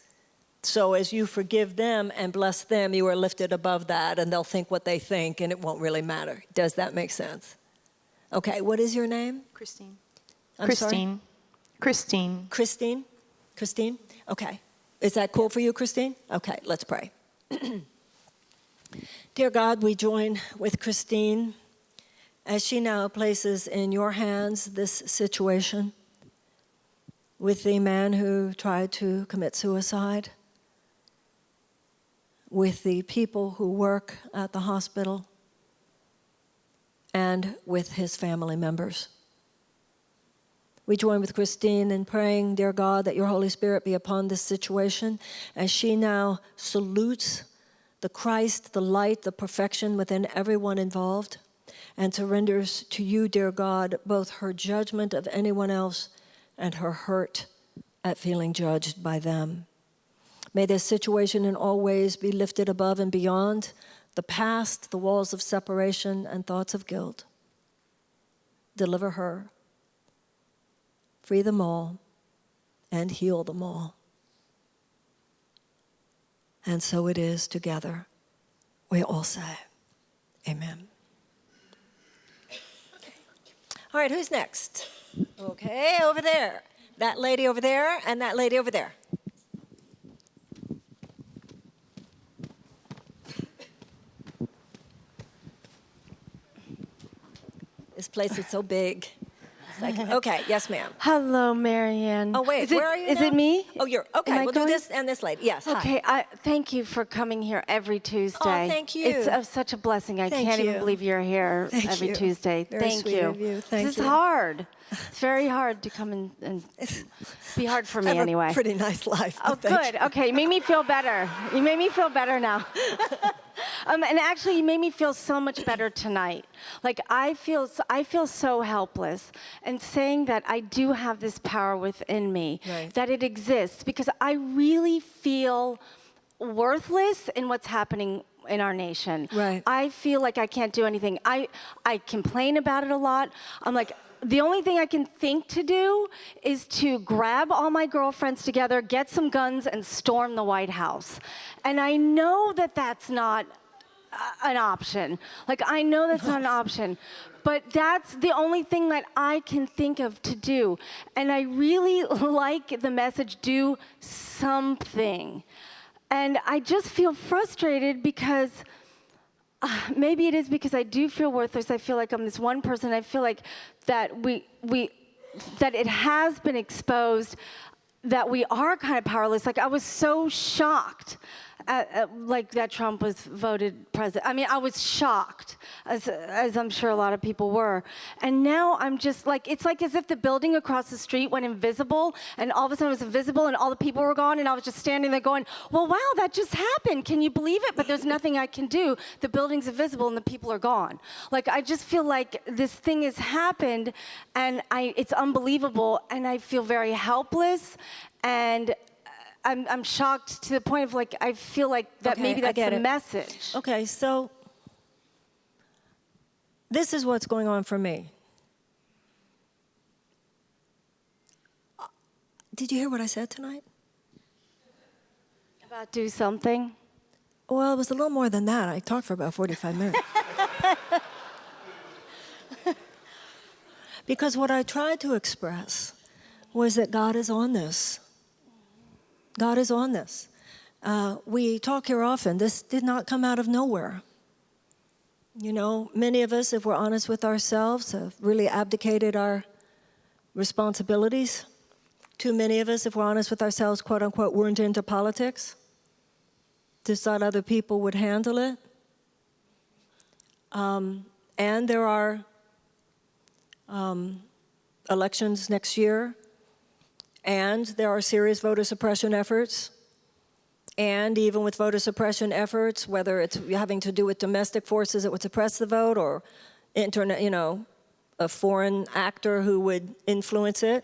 [SPEAKER 1] So as you forgive them and bless them, you are lifted above that, and they'll think what they think, and it won't really matter. Does that make sense? Okay, what is your name?
[SPEAKER 4] Christine.
[SPEAKER 1] Sorry?
[SPEAKER 4] Christine.
[SPEAKER 1] Christine? Christine? Okay. Is that cool for you, Christine? Okay, let's pray. Dear God, we join with Christine as she now places in your hands this situation with the man who tried to commit suicide, with the people who work at the hospital, and with his family members. We join with Christine in praying, dear God, that your Holy Spirit be upon this situation as she now salutes the Christ, the light, the perfection within everyone involved, and surrenders to you, dear God, both her judgment of anyone else and her hurt at feeling judged by them. May this situation in all ways be lifted above and beyond the past, the walls of separation, and thoughts of guilt. Deliver her, free them all, and heal them all. And so it is together. We all say, amen. All right, who's next? Okay, over there. That lady over there, and that lady over there. This place is so big. It's like, okay, yes, ma'am.
[SPEAKER 5] Hello, Marianne.
[SPEAKER 1] Oh, wait, where are you
[SPEAKER 5] Is
[SPEAKER 1] now?
[SPEAKER 5] it me?
[SPEAKER 1] Oh, you're, okay,
[SPEAKER 5] Am I
[SPEAKER 1] we'll do
[SPEAKER 5] going?
[SPEAKER 1] this and this lady. Yes,
[SPEAKER 5] Okay,
[SPEAKER 1] hi.
[SPEAKER 5] thank you for coming here every Tuesday.
[SPEAKER 1] thank you.
[SPEAKER 5] It's such a blessing. I
[SPEAKER 1] Thank
[SPEAKER 5] can't
[SPEAKER 1] you.
[SPEAKER 5] even believe you're here
[SPEAKER 1] Thank
[SPEAKER 5] every
[SPEAKER 1] you.
[SPEAKER 5] Tuesday.
[SPEAKER 1] Very
[SPEAKER 5] Thank
[SPEAKER 1] sweet
[SPEAKER 5] you.
[SPEAKER 1] of you. Thank
[SPEAKER 5] This
[SPEAKER 1] you.
[SPEAKER 5] is hard. It's very hard to come and be hard for me
[SPEAKER 1] I have
[SPEAKER 5] anyway.
[SPEAKER 1] a pretty nice life.
[SPEAKER 5] Oh,
[SPEAKER 1] thank
[SPEAKER 5] good.
[SPEAKER 1] you.
[SPEAKER 5] Okay, you made me feel better. You made me feel better now. And actually, you made me feel so much better tonight. Like I feel so helpless, and saying that I do have this power within me,
[SPEAKER 1] Right.
[SPEAKER 5] that it exists, because I really feel worthless in what's happening in our nation.
[SPEAKER 1] Right.
[SPEAKER 5] I feel like I can't do anything. I complain about it a lot. I'm like, the only thing I can think to do is to grab all my girlfriends together, get some guns, and storm the White House. And I know that that's not an option. Like, I know that's not an option. But that's the only thing that I can think of to do. And I really like the message, do something. And I just feel frustrated because maybe it is because I do feel worthless. I feel like I'm this one person. I feel like that that it has been exposed that we are kind of powerless. Like I was so shocked like that Trump was voted president. I mean, I was shocked, as I'm sure a lot of people were. And now I'm just like, it's like as if the building across the street went invisible, and all of a sudden it was invisible, and all the people were gone, and I was just standing there going, well, wow, that just happened. Can you believe it? But there's nothing I can do. The building's invisible, and the people are gone. Like, I just feel like this thing has happened, and it's unbelievable, and I feel very helpless, and I'm shocked to the point of like, I feel like that
[SPEAKER 1] Okay,
[SPEAKER 5] maybe
[SPEAKER 1] I
[SPEAKER 5] that's
[SPEAKER 1] get
[SPEAKER 5] the
[SPEAKER 1] it.
[SPEAKER 5] message.
[SPEAKER 1] Okay, so this is what's going on for me. Did you hear what I said tonight?
[SPEAKER 5] About do something.
[SPEAKER 1] Well, it was a little more than that. I talked for about 45 minutes. Because what I tried to express was that God is on this. God is on this. We talk here often, this did not come out of nowhere. You know, many of us, if we're honest with ourselves, have really abdicated our responsibilities. Too many of us, if we're honest with ourselves, quote unquote, weren't into politics. Just thought other people would handle it. And there are elections next year. And there are serious voter suppression efforts. And even with voter suppression efforts, whether it's having to do with domestic forces that would suppress the vote or a foreign actor who would influence it,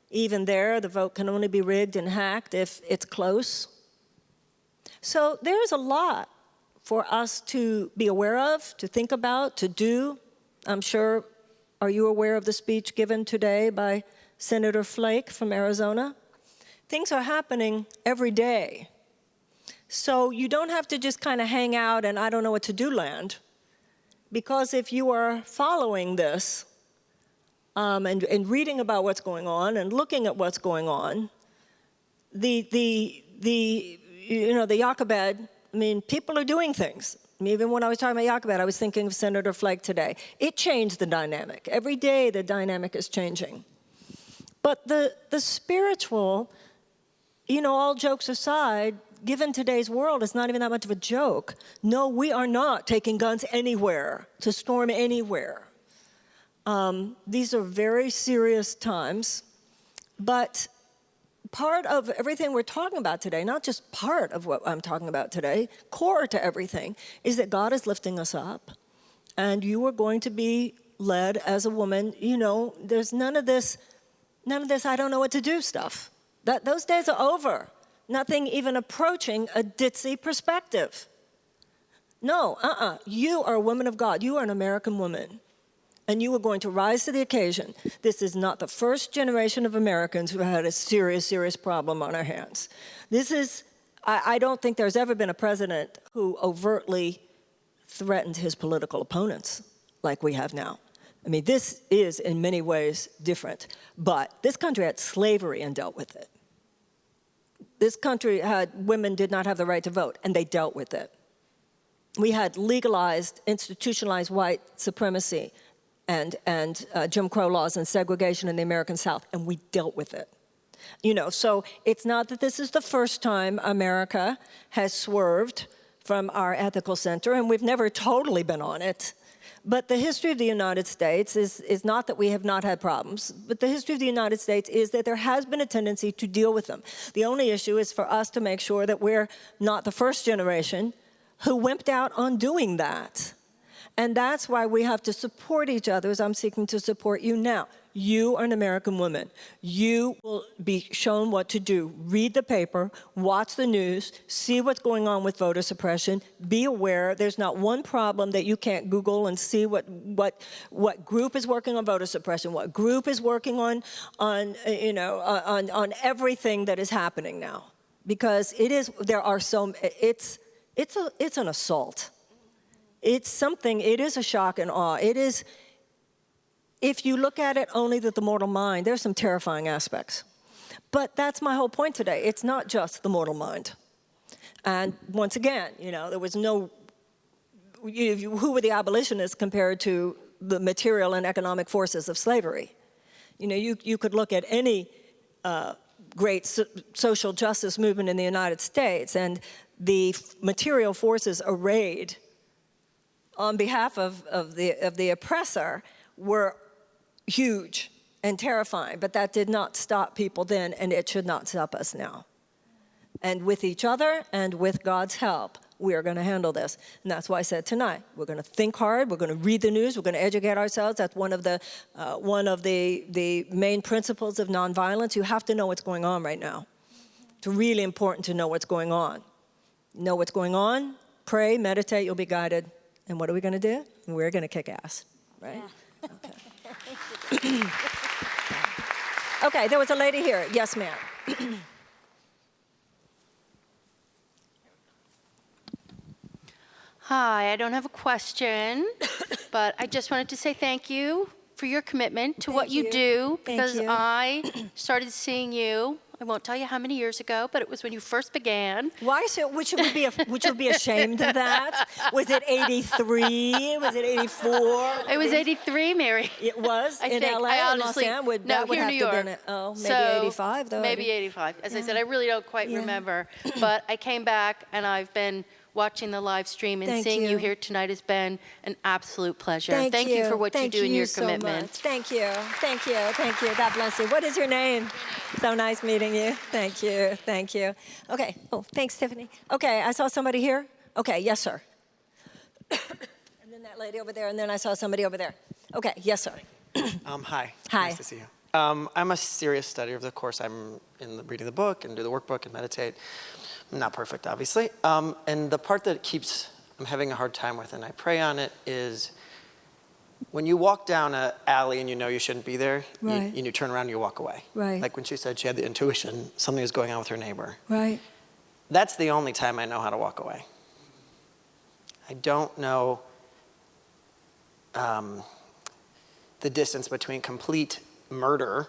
[SPEAKER 1] even there, the vote can only be rigged and hacked if it's close. So there's a lot for us to be aware of, to think about, to do. I'm sure, are you aware of the speech given today by Senator Flake from Arizona? Things are happening every day. So you don't have to just kind of hang out and I don't know what to do land. Because if you are following this and reading about what's going on and looking at what's going on, the Jochebed, I mean, people are doing things. I mean, even when I was talking about Jochebed, I was thinking of Senator Flake today. It changed the dynamic. Every day the dynamic is changing. But the spiritual, all jokes aside, given today's world, it's not even that much of a joke. No, we are not taking guns anywhere, to storm anywhere. These are very serious times. But part of everything we're talking about today, not just part of what I'm talking about today, core to everything, is that God is lifting us up. And you are going to be led as a woman. There's none of this I don't know what to do stuff. Those days are over. Nothing even approaching a ditzy perspective. No, you are a woman of God. You are an American woman. And you are going to rise to the occasion. This is not the first generation of Americans who had a serious, serious problem on our hands. I don't think there's ever been a president who overtly threatened his political opponents like we have now. I mean, this is in many ways different. But this country had slavery and dealt with it. This country women did not have the right to vote, and they dealt with it. We had legalized, institutionalized white supremacy and Jim Crow laws and segregation in the American South, and we dealt with it. So it's not that this is the first time America has swerved from our ethical center, and we've never totally been on it. But the history of the United States is not that we have not had problems, but the history of the United States is that there has been a tendency to deal with them. The only issue is for us to make sure that we're not the first generation who wimped out on doing that. And that's why we have to support each other, as I'm seeking to support you now. You are an American woman. You will be shown what to do. Read the paper, watch the news, see what's going on with voter suppression, be aware. There's not one problem that you can't Google and see what group is working on voter suppression, what group is working on everything that is happening now. Because it's an assault. It's something, it is a shock and awe. It is, if you look at it only with the mortal mind, there's some terrifying aspects. But that's my whole point today. It's not just the mortal mind. And once again, there was no, who were the abolitionists compared to the material and economic forces of slavery? You could look at any great social justice movement in the United States, and the material forces arrayed on behalf of the oppressor were huge and terrifying, but that did not stop people then, and it should not stop us now. And with each other and with God's help, we are going to handle this. And that's why I said tonight, we're going to think hard, we're going to read the news, we're going to educate ourselves. That's one of the main principles of nonviolence. You have to know what's going on right now. It's really important to know what's going on. Know what's going on, pray, meditate, you'll be guided. And what are we going to do? We're going to kick ass, right? Yeah. Okay. Okay, there was a lady here. Yes, ma'am.
[SPEAKER 6] Hi, I don't have a question, but I just wanted to say thank you for your commitment to what you do, because I started seeing you, I won't tell you how many years ago, but it was when you first began.
[SPEAKER 1] Why should we be ashamed of that? Was it 83? Was it 84?
[SPEAKER 6] It was 83, Mary.
[SPEAKER 1] It was
[SPEAKER 6] I
[SPEAKER 1] in
[SPEAKER 6] think.
[SPEAKER 1] LA,
[SPEAKER 6] I
[SPEAKER 1] in Los
[SPEAKER 6] honestly,
[SPEAKER 1] Angeles.
[SPEAKER 6] no,
[SPEAKER 1] That would
[SPEAKER 6] here in
[SPEAKER 1] have
[SPEAKER 6] New
[SPEAKER 1] to
[SPEAKER 6] York.
[SPEAKER 1] have been
[SPEAKER 6] So,
[SPEAKER 1] 85 though.
[SPEAKER 6] Maybe 85. As I said, I really don't quite remember. But I came back and I've been watching the live stream, and
[SPEAKER 1] Thank
[SPEAKER 6] seeing
[SPEAKER 1] you.
[SPEAKER 6] you here tonight has been an absolute pleasure.
[SPEAKER 1] Thank
[SPEAKER 6] you for what you do and your
[SPEAKER 1] so
[SPEAKER 6] commitment.
[SPEAKER 1] Much. Thank you. Thank you. Thank you. God bless you. What is your name? So nice meeting you. Thank you. Thank you. Okay. Oh, thanks, Tiffany. Okay, I saw somebody here. Okay, yes, sir. And then that lady over there, and then I saw somebody over there. Okay, yes, sir.
[SPEAKER 7] Hi.
[SPEAKER 1] Hi.
[SPEAKER 7] Nice to see you. I'm a serious studier of the course. I'm reading the book and do the workbook and meditate. I'm not perfect, obviously. And the part that I'm having a hard time with, and I pray on it, is when you walk down an alley and you know you shouldn't be there,
[SPEAKER 1] Right.
[SPEAKER 7] you turn around and you walk away.
[SPEAKER 1] Right.
[SPEAKER 7] Like when she said she had the intuition, something was going on with her neighbor.
[SPEAKER 1] Right.
[SPEAKER 7] That's the only time I know how to walk away. I don't know the distance between complete murder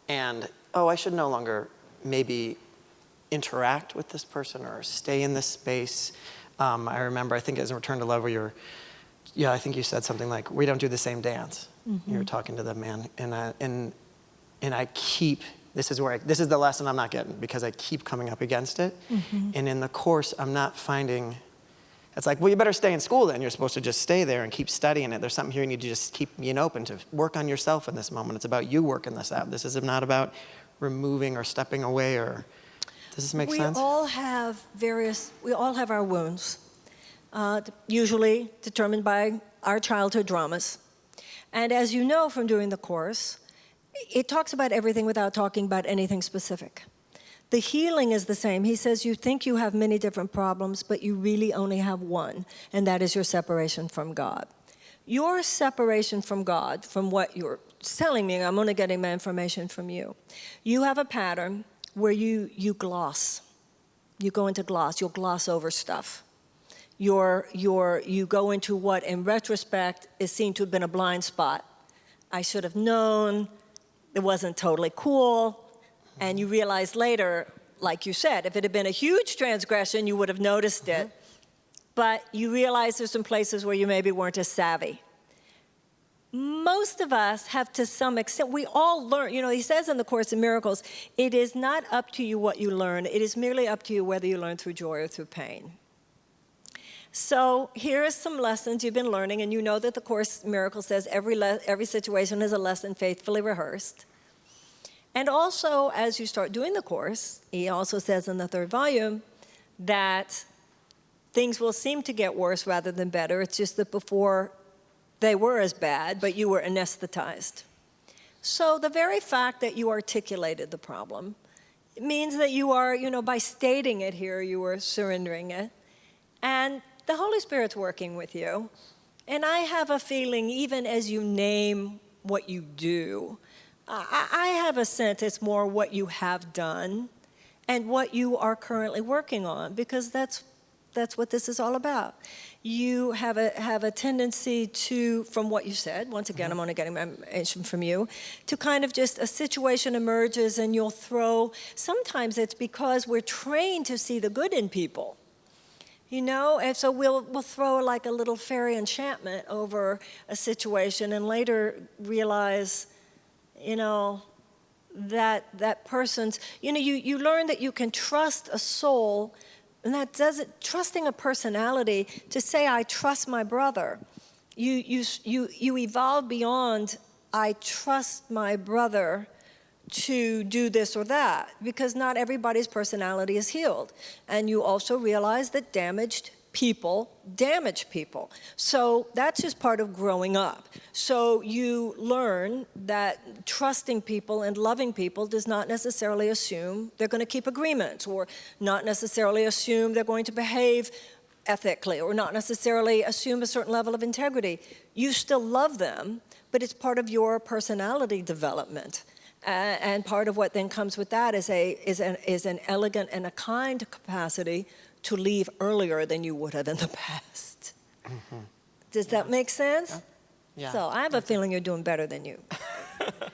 [SPEAKER 7] and, I should no longer maybe interact with this person or stay in this space. I remember, I think as in Return to Love, where I think you said something like, we don't do the same dance. Mm-hmm. You were talking to the man, and I keep, this is the lesson I'm not getting, because I keep coming up against it. Mm-hmm. And in the course, I'm not finding, it's like, well, you better stay in school then. You're supposed to just stay there and keep studying it. There's something here you need to just keep being open to work on yourself in this moment. It's about you working this out. This is not about removing or stepping away or, does this make sense?
[SPEAKER 1] We all have our wounds, usually determined by our childhood dramas. And as you know from doing the course, it talks about everything without talking about anything specific. The healing is the same. He says you think you have many different problems, but you really only have one, and that is your separation from God. Your separation from God, from what you're telling me, I'm only getting my information from you. You have a pattern where you gloss. You go into gloss. You'll gloss over stuff. You go into what, in retrospect, is seen to have been a blind spot. I should have known. It wasn't totally cool. And you realize later, like you said, if it had been a huge transgression, you would have noticed it. But you realize there's some places where you maybe weren't as savvy. Most of us have, to some extent, we all learn. He says in the Course in Miracles, it is not up to you what you learn. It is merely up to you whether you learn through joy or through pain. So here are some lessons you've been learning, and you know that the Course in Miracles says every situation is a lesson faithfully rehearsed. And also, as you start doing the Course, he also says in the 3rd volume that things will seem to get worse rather than better. It's just that before they were as bad, but you were anesthetized. So the very fact that you articulated the problem means that you are, by stating it here, you are surrendering it. And the Holy Spirit's working with you. And I have a feeling, even as you name what you do, I have a sense it's more what you have done and what you are currently working on, because that's what this is all about. You have a tendency to, from what you said, once again, I'm only getting my information from you, to kind of just a situation emerges and you'll throw, sometimes it's because we're trained to see the good in people. And so we'll throw like a little fairy enchantment over a situation and later realize, that person's, you learn that you can trust a soul, and that doesn't, trusting a personality, to say, I trust my brother. You evolve beyond, I trust my brother to do this or that, because not everybody's personality is healed. And you also realize that damaged people damage people. So that's just part of growing up. So you learn that trusting people and loving people does not necessarily assume they're going to keep agreements, or not necessarily assume they're going to behave ethically, or not necessarily assume a certain level of integrity. You still love them, but it's part of your personality development. And part of what then comes with that is an elegant and a kind capacity to leave earlier than you would have in the past. Mm-hmm. Does that make sense?
[SPEAKER 7] Yeah.
[SPEAKER 1] So I have a feeling you're doing better than you.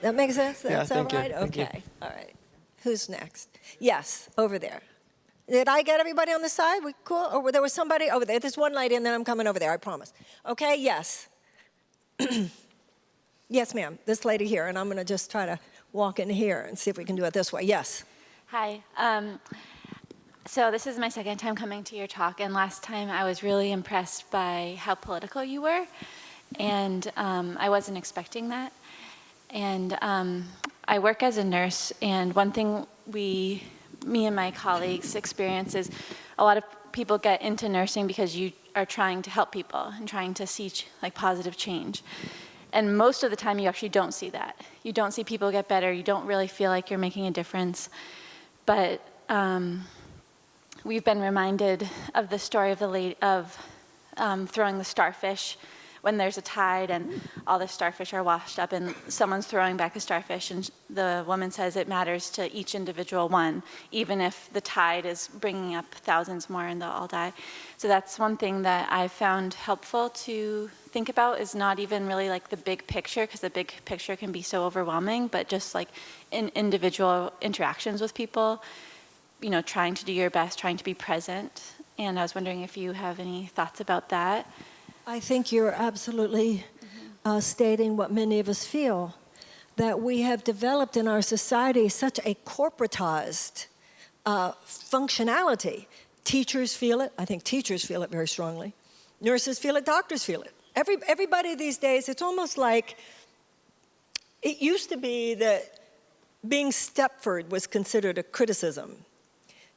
[SPEAKER 1] That makes sense? That's all
[SPEAKER 7] thank you.
[SPEAKER 1] right?
[SPEAKER 7] Thank you.
[SPEAKER 1] Okay. All right. Who's next? Yes, over there. Did I get everybody on the side? We cool? Or there was somebody over there? There's one lady, and then I'm coming over there, I promise. Okay, yes. Yes, ma'am. This lady here, and I'm going to just try to walk in here and see if we can do it this way. Yes.
[SPEAKER 8] Hi. So this is my second time coming to your talk, and last time I was really impressed by how political you were, and I wasn't expecting that. And I work as a nurse, and one thing me and my colleagues experience is a lot of people get into nursing because you are trying to help people and trying to see positive change. And most of the time you actually don't see that. You don't see people get better. You don't really feel like you're making a difference. But we've been reminded of the story of throwing the starfish when there's a tide and all the starfish are washed up and someone's throwing back a starfish, and the woman says it matters to each individual one, even if the tide is bringing up thousands more and they'll all die. So that's one thing that I've found helpful to think about, is not even really the big picture, because the big picture can be so overwhelming, but just in individual interactions with people, trying to do your best, trying to be present. And I was wondering if you have any thoughts about that.
[SPEAKER 1] I think you're absolutely stating what many of us feel, that we have developed in our society such a corporatized functionality. Teachers feel it. I think teachers feel it very strongly. Nurses feel it. Doctors feel it. Everybody these days, it's almost like it used to be that being Stepford was considered a criticism.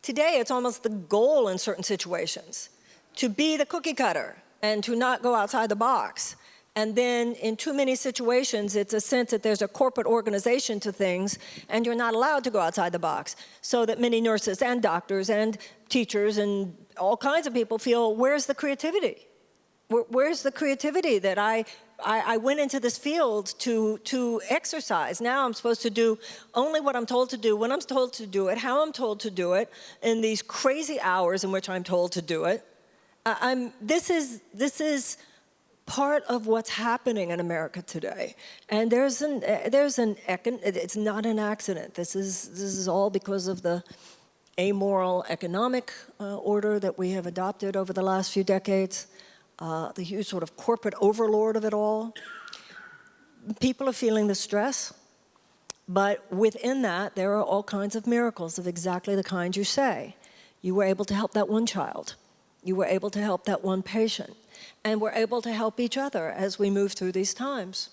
[SPEAKER 1] Today, it's almost the goal in certain situations to be the cookie cutter and to not go outside the box. And then in too many situations, it's a sense that there's a corporate organization to things, and you're not allowed to go outside the box. So that many nurses and doctors and teachers and all kinds of people feel, where's the creativity? Where's the creativity that I went into this field to exercise? Now I'm supposed to do only what I'm told to do, when I'm told to do it, how I'm told to do it, in these crazy hours in which I'm told to do it. This is part of what's happening in America today, and it's not an accident. This is all because of the amoral economic order that we have adopted over the last few decades, the huge sort of corporate overlord of it all. People are feeling the stress, but within that, there are all kinds of miracles of exactly the kind you say. You were able to help that one child You were able to help that one patient. And we're able to help each other as we move through these times.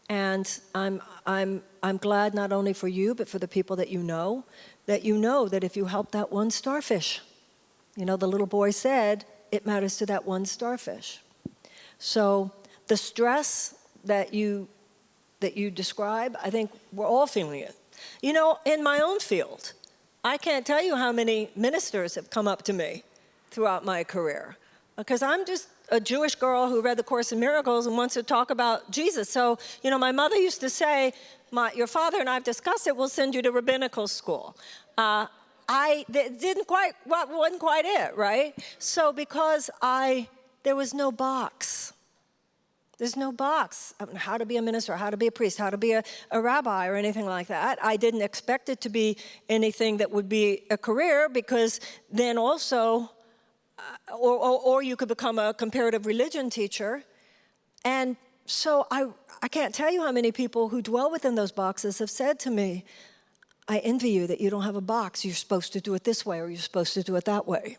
[SPEAKER 1] And I'm glad not only for you, but for the people that you know that if you help that one starfish, you know, the little boy said, it matters to that one starfish. So the stress that you describe, I think we're all feeling it. You know, in my own field, I can't tell you how many ministers have come up to me throughout my career, because I'm just a Jewish girl who read the Course in Miracles and wants to talk about Jesus. So, you know, my mother used to say, your father and I have discussed it, we'll send you to rabbinical school. Wasn't quite it, right? So because there was no box. There's no box on how to be a minister, how to be a priest, how to be a rabbi or anything like that. I didn't expect it to be anything that would be a career, because then also, or you could become a comparative religion teacher. And so I can't tell you how many people who dwell within those boxes have said to me, I envy you that you don't have a box. You're supposed to do it this way, or you're supposed to do it that way.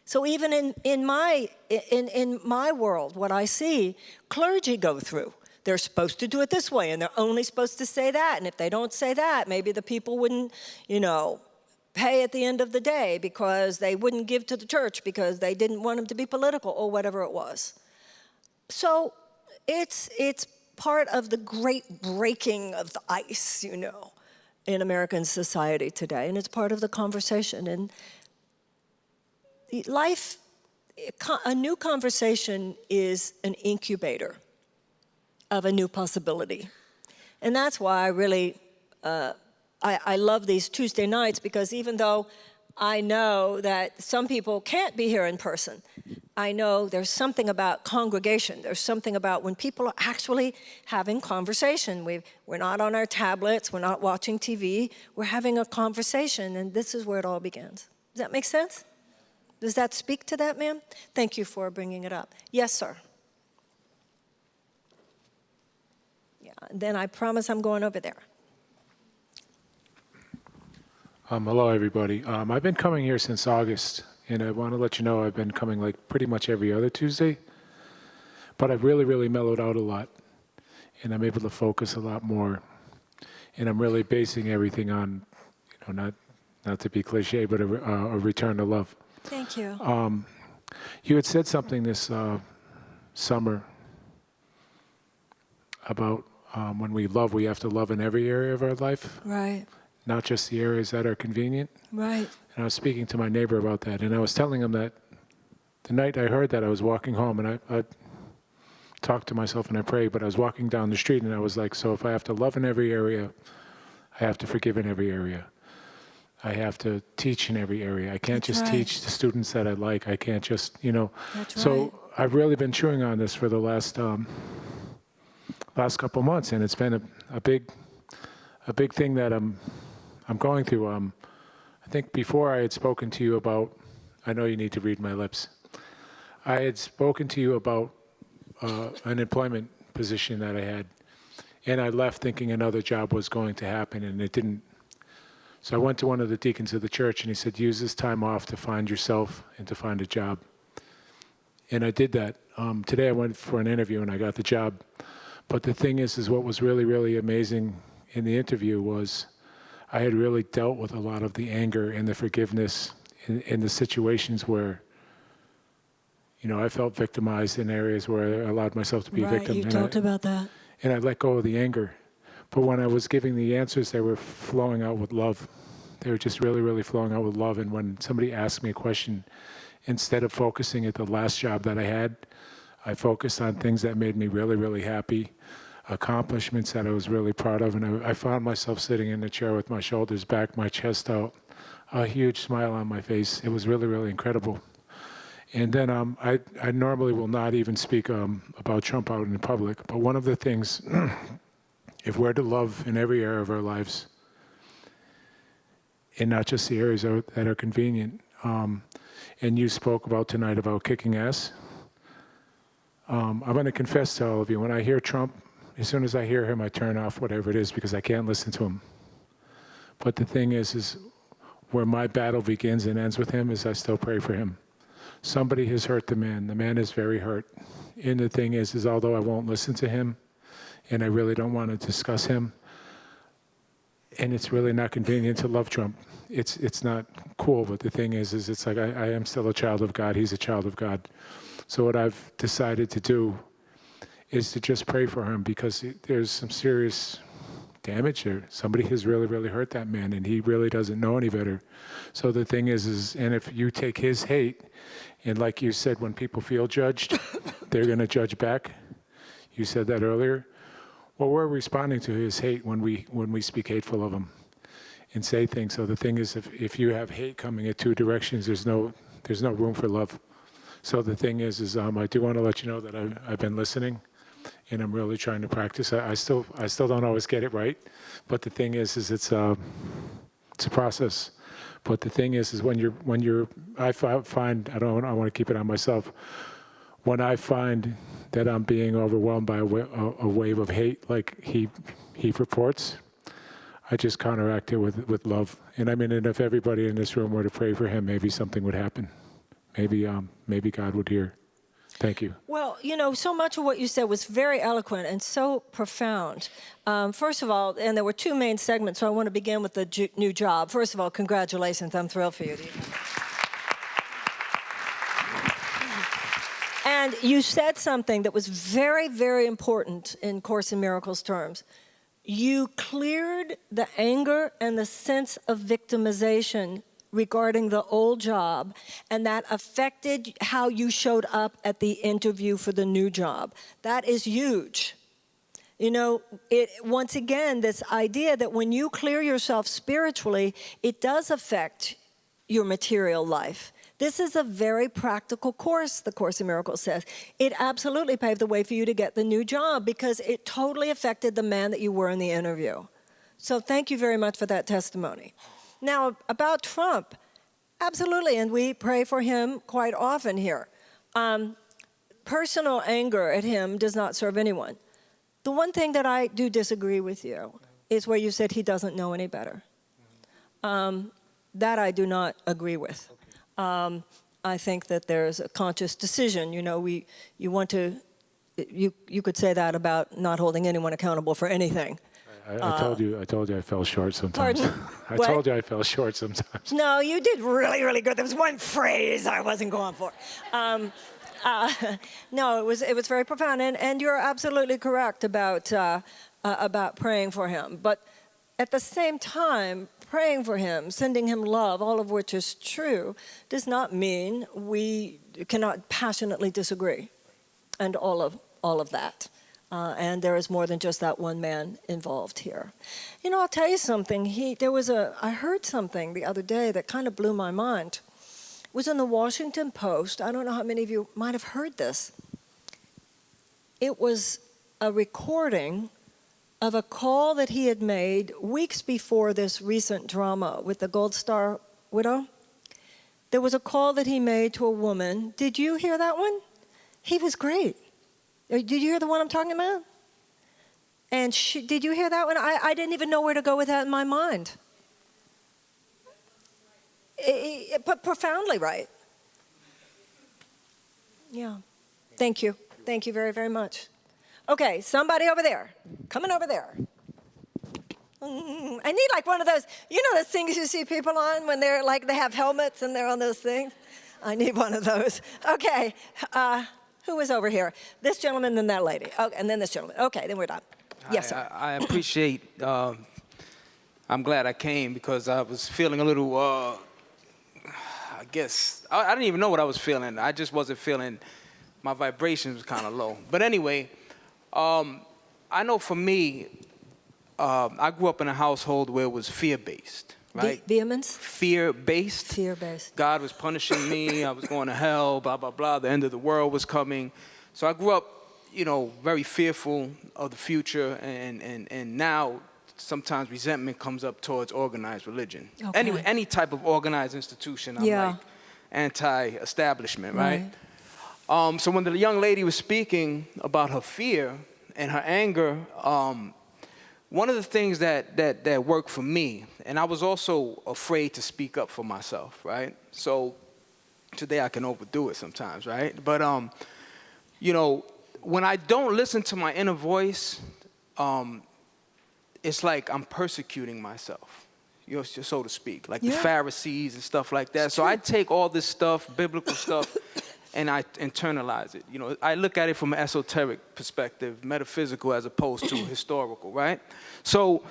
[SPEAKER 1] So even in my world, what I see clergy go through, they're supposed to do it this way, and they're only supposed to say that. And if they don't say that, maybe the people wouldn't, you know, pay at the end of the day, because they wouldn't give to the church because they didn't want them to be political, or whatever it was. So it's part of the great breaking of the ice, you know, in American society today, and it's part of the conversation. And life, a new conversation is an incubator of a new possibility. And that's why I really, I love these Tuesday nights, because even though I know that some people can't be here in person, I know there's something about congregation. There's something about when people are actually having conversation. We're not on our tablets, we're not watching TV, we're having a conversation, and this is where it all begins. Does that make sense? Does that speak to that, ma'am? Thank you for bringing it up. Yes, sir. Yeah, and then I promise I'm going over there.
[SPEAKER 9] Hello, everybody. I've been coming here since August, and I want to let you know I've been coming like pretty much every other Tuesday, but I've really, really mellowed out a lot, and I'm able to focus a lot more, and I'm really basing everything on, you know, not to be cliche, but a return to love.
[SPEAKER 1] Thank you.
[SPEAKER 9] You had said something this summer about when we love, we have to love in every area of our life.
[SPEAKER 1] Right.
[SPEAKER 9] Not just the areas that are convenient.
[SPEAKER 1] Right.
[SPEAKER 9] And I was speaking to my neighbor about that, and I was telling him that the night I heard that, I was walking home, and I talked to myself and I prayed, but I was walking down the street, and I was like, so if I have to love in every area, I have to forgive in every area. I have to teach in every area. I can't just teach the students that I like. I can't just, you know.
[SPEAKER 1] That's
[SPEAKER 9] so
[SPEAKER 1] right.
[SPEAKER 9] I've really been chewing on this for the last couple months, and it's been a big thing that I'm going through. I think before I had spoken to you about, I know you need to read my lips. I had spoken to you about an employment position that I had, and I left thinking another job was going to happen, and it didn't. So I went to one of the deacons of the church, and he said, use this time off to find yourself and to find a job. And I did that. Today I went for an interview, and I got the job. But the thing is what was really, really amazing in the interview was I had really dealt with a lot of the anger and the forgiveness in the situations where, you know, I felt victimized in areas where I allowed myself to be a victim.
[SPEAKER 1] You talked about that.
[SPEAKER 9] And I let go of the anger. But when I was giving the answers, they were flowing out with love. They were just really, really flowing out with love. And when somebody asked me a question, instead of focusing at the last job that I had, I focused on things that made me really, really happy, accomplishments that I was really proud of. And I found myself sitting in the chair with my shoulders back, my chest out, a huge smile on my face. It was really, really incredible. And then I normally will not even speak about Trump out in public, but one of the things, if we're to love in every area of our lives, and not just the areas that are convenient, and you spoke about tonight about kicking ass, I'm going to confess to all of you, when I hear Trump, as soon as I hear him, I turn off whatever it is because I can't listen to him. But the thing is where my battle begins and ends with him is I still pray for him. somebody has hurt the man. The man is very hurt. And the thing is although I won't listen to him, and I really don't want to discuss him, and it's really not convenient to love Trump. It's not cool, but the thing is it's like I am still a child of God. He's a child of God. So what I've decided to do is to just pray for him, because there's some serious damage there. Somebody has really, really hurt that man, and he really doesn't know any better. So the thing is and if you take his hate, and like you said, when people feel judged, they're going to judge back. You said that earlier. Well, we're responding to his hate when we speak hateful of him and say things. So the thing is, if you have hate coming at two directions, there's no room for love. So the thing is I do want to let you know that I've been listening, and I'm really trying to practice. I still don't always get it right, but the thing is it's a process. But the thing is when you're I find I want to keep it on myself. When I find that I'm being overwhelmed by a wave of hate, like he reports, I just counteract it with love. And I mean, and if everybody in this room were to pray for him, maybe something would happen. Maybe God would hear. Thank you.
[SPEAKER 1] Well, so much of what you said was very eloquent and so profound. First of all, and there were two main segments, so I want to begin with the new job. First of all, congratulations. I'm thrilled for you. And you said something that was very, very important in Course in Miracles terms. You cleared the anger and the sense of victimization regarding the old job, and that affected how you showed up at the interview for the new job. That is huge. Once again, this idea that when you clear yourself spiritually, it does affect your material life. This is a very practical course, the Course in Miracles says. It absolutely paved the way for you to get the new job because it totally affected the man that you were in the interview. So thank you very much for that testimony. Now, about Trump, absolutely, and we pray for him quite often here. Personal anger at him does not serve anyone. The one thing that I do disagree with you is where you said he doesn't know any better. That I do not agree with. I think that there's a conscious decision. You could say that about not holding anyone accountable for anything.
[SPEAKER 9] I told you I fell short sometimes.
[SPEAKER 1] Pardon?
[SPEAKER 9] I told you I fell short sometimes.
[SPEAKER 1] No, you did really, really good. There was one phrase I wasn't going for. No, it was very profound, and you're absolutely correct about praying for him. But at the same time, praying for him, sending him love, all of which is true, does not mean we cannot passionately disagree, and all of that. And there is more than just that one man involved here. I'll tell you something. I heard something the other day that kind of blew my mind. It was in the Washington Post. I don't know how many of you might have heard this. It was a recording of a call that he had made weeks before this recent drama with the Gold Star widow. There was a call that he made to a woman. Did you hear that one? He was great. Did you hear the one I'm talking about? And did you hear that one? I didn't even know where to go with that in my mind. But profoundly right. Yeah. Thank you. Thank you very, very much. Okay, somebody over there. Coming over there. I need like one of those, those things you see people on when they're like, they have helmets and they're on those things? I need one of those. Okay. Who is over here? This gentleman, then that lady. Oh, and then this gentleman. Okay, then we're done. Yes, sir.
[SPEAKER 10] I appreciate, I'm glad I came because I was feeling a little, I didn't even know what I was feeling. I just wasn't feeling, my vibration was kind of low. But anyway, I know for me, I grew up in a household where it was fear-based. Right?
[SPEAKER 1] Vehemence?
[SPEAKER 10] Fear-based.
[SPEAKER 1] Fear-based.
[SPEAKER 10] God was punishing me. I was going to hell, blah, blah, blah. The end of the world was coming. So I grew up, very fearful of the future. And now sometimes resentment comes up towards organized religion. Okay. Any type of organized institution, I'm like anti-establishment, right? So when the young lady was speaking about her fear and her anger, one of the things that worked for me, and I was also afraid to speak up for myself, right? So Today I can overdo it sometimes, right? But you know, when I don't listen to my inner voice, it's like I'm persecuting myself, you know, so to speak, like the Pharisees and stuff like that. So I take all this stuff, biblical stuff, and I internalize it. You know, I look at it from an esoteric perspective, metaphysical as opposed to historical, right? So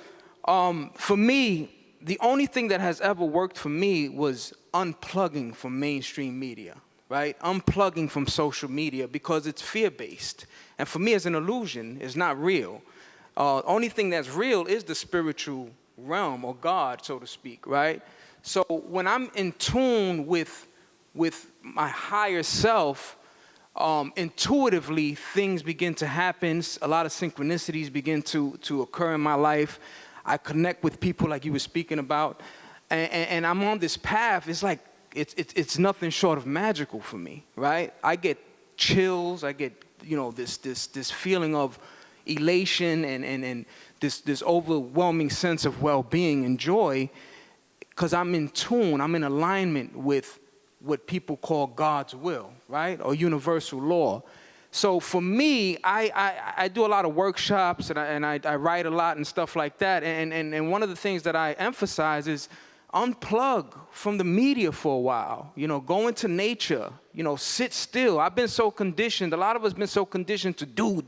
[SPEAKER 10] for me, the only thing that has ever worked for me was unplugging from mainstream media, right? Unplugging from social media because it's fear-based. And for me, it's an illusion. It's not real. Only thing that's real is the spiritual realm, or God, so to speak, right? So when I'm in tune with my higher self, intuitively things begin to happen. A lot of synchronicities begin to occur in my life. I connect with people like you were speaking about, and I'm on this path. It's like it's nothing short of magical for me, right? I get chills. I get, you know, this feeling of elation and this overwhelming sense of well-being and joy, because I'm in tune. I'm in alignment with what people call God's will, right, or universal law. So for me, I do a lot of workshops and I write a lot and stuff like that. And one of the things that I emphasize is unplug from the media for a while. You know, go into nature. You know, sit still. I've been so conditioned. A lot of us been so conditioned to do.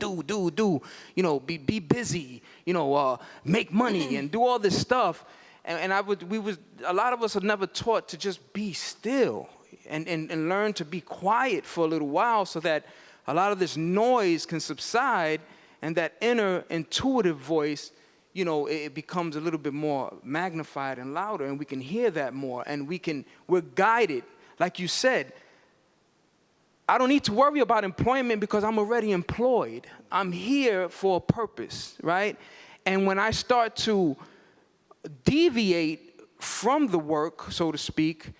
[SPEAKER 10] You know, be busy. You know, make money and do all this stuff. And a lot of us are never taught to just be still and learn to be quiet for a little while, so that a lot of this noise can subside, and that inner intuitive voice, you know, it becomes a little bit more magnified and louder, and we can hear that more, and we're guided. Like you said, I don't need to worry about employment because I'm already employed. I'm here for a purpose, right? And when I start to deviate from the work, so to speak,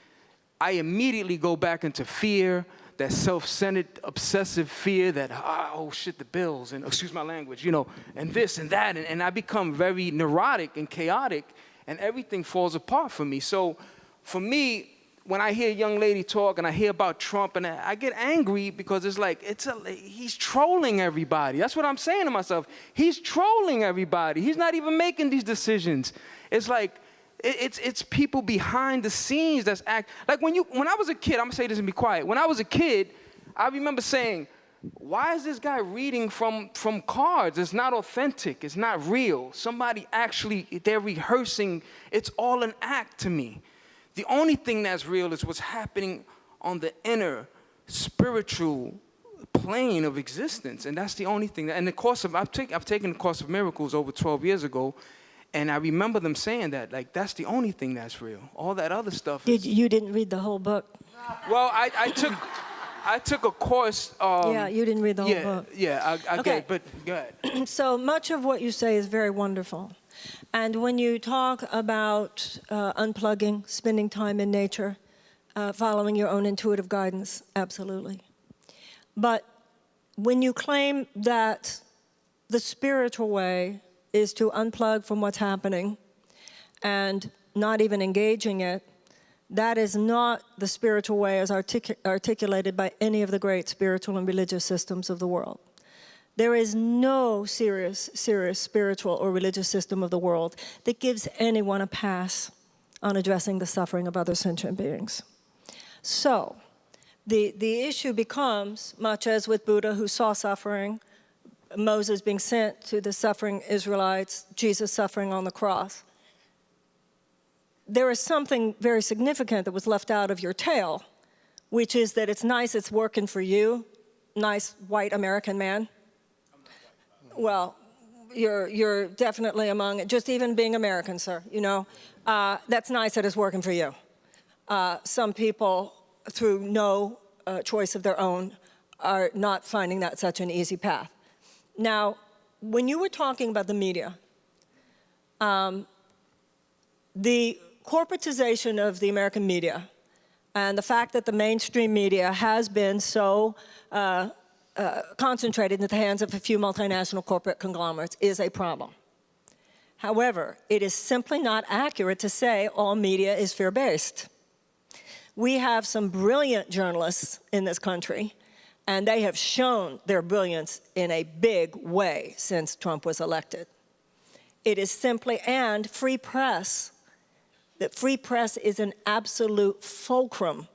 [SPEAKER 10] I immediately go back into fear, that self-centered, obsessive fear that, oh shit, the bills, and excuse my language, you know, and this and that, and I become very neurotic and chaotic, and everything falls apart for me. So for me, when I hear a young lady talk and I hear about Trump, and I get angry because it's like, he's trolling everybody. That's what I'm saying to myself. He's trolling everybody. He's not even making these decisions. It's like, it's people behind the scenes that's like when I was a kid, I'm gonna say this and be quiet. When I was a kid, I remember saying, why is this guy reading from cards? It's not authentic, it's not real. Somebody actually, they're rehearsing, it's all an act to me. The only thing that's real is what's happening on the inner spiritual plane of existence, and that's the only thing. And the course of, I've taken the Course of Miracles over 12 years ago, and I remember them saying that, like, that's the only thing that's real. All that other stuff is...
[SPEAKER 1] You didn't read the whole book?
[SPEAKER 10] Well, I took a course...
[SPEAKER 1] yeah, you didn't read the whole book.
[SPEAKER 10] Yeah, I
[SPEAKER 1] Okay.
[SPEAKER 10] get it, but go ahead.
[SPEAKER 1] So much of what you say is very wonderful. And when you talk about unplugging, spending time in nature, following your own intuitive guidance, absolutely. But when you claim that the spiritual way is to unplug from what's happening and not even engaging it, that is not the spiritual way as articulated by any of the great spiritual and religious systems of the world. There is no serious spiritual or religious system of the world that gives anyone a pass on addressing the suffering of other sentient beings. So the issue becomes, much as with Buddha, who saw suffering, Moses being sent to the suffering Israelites, Jesus suffering on the cross. There is something very significant that was left out of your tale, which is that it's nice, it's working for you, nice white American man. Well, you're definitely among it, just even being American, sir, you know. That's nice that it's working for you. Some people, through no choice of their own, are not finding that such an easy path. Now, when you were talking about the media, the corporatization of the American media and the fact that the mainstream media has been so concentrated in the hands of a few multinational corporate conglomerates is a problem. However, it is simply not accurate to say all media is fear-based. We have some brilliant journalists in this country, and they have shown their brilliance in a big way since Trump was elected. It is simply, and free press, that free press is an absolute fulcrum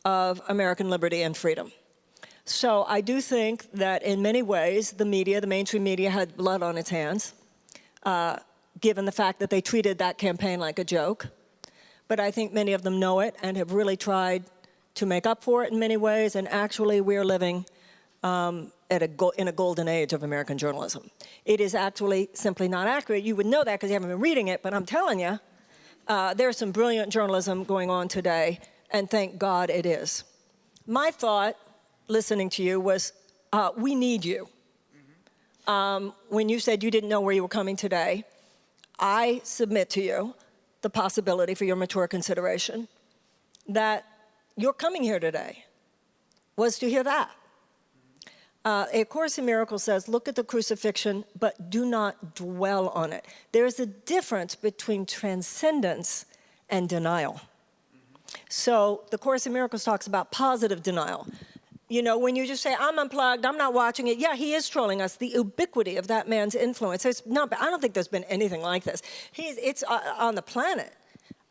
[SPEAKER 1] of American liberty and freedom. So I do think that in many ways, the media, the mainstream media, had blood on its hands, given the fact that they treated that campaign like a joke. But I think many of them know it and have really tried to make up for it in many ways, and actually we're living in a golden age of American journalism. It is actually simply not accurate. You would know that because you haven't been reading it, but I'm telling you, there's some brilliant journalism going on today, and thank God it is. My thought, listening to you, was we need you. When you said you didn't know where you were coming today, I submit to you the possibility for your mature consideration that your coming here today was to hear that. A Course in Miracles says, look at the crucifixion, but do not dwell on it. There's a difference between transcendence and denial. So the Course in Miracles talks about positive denial. You know, when you just say, I'm unplugged, I'm not watching it, yeah, he is trolling us. The ubiquity of that man's influence. I don't think there's been anything like this. It's on the planet.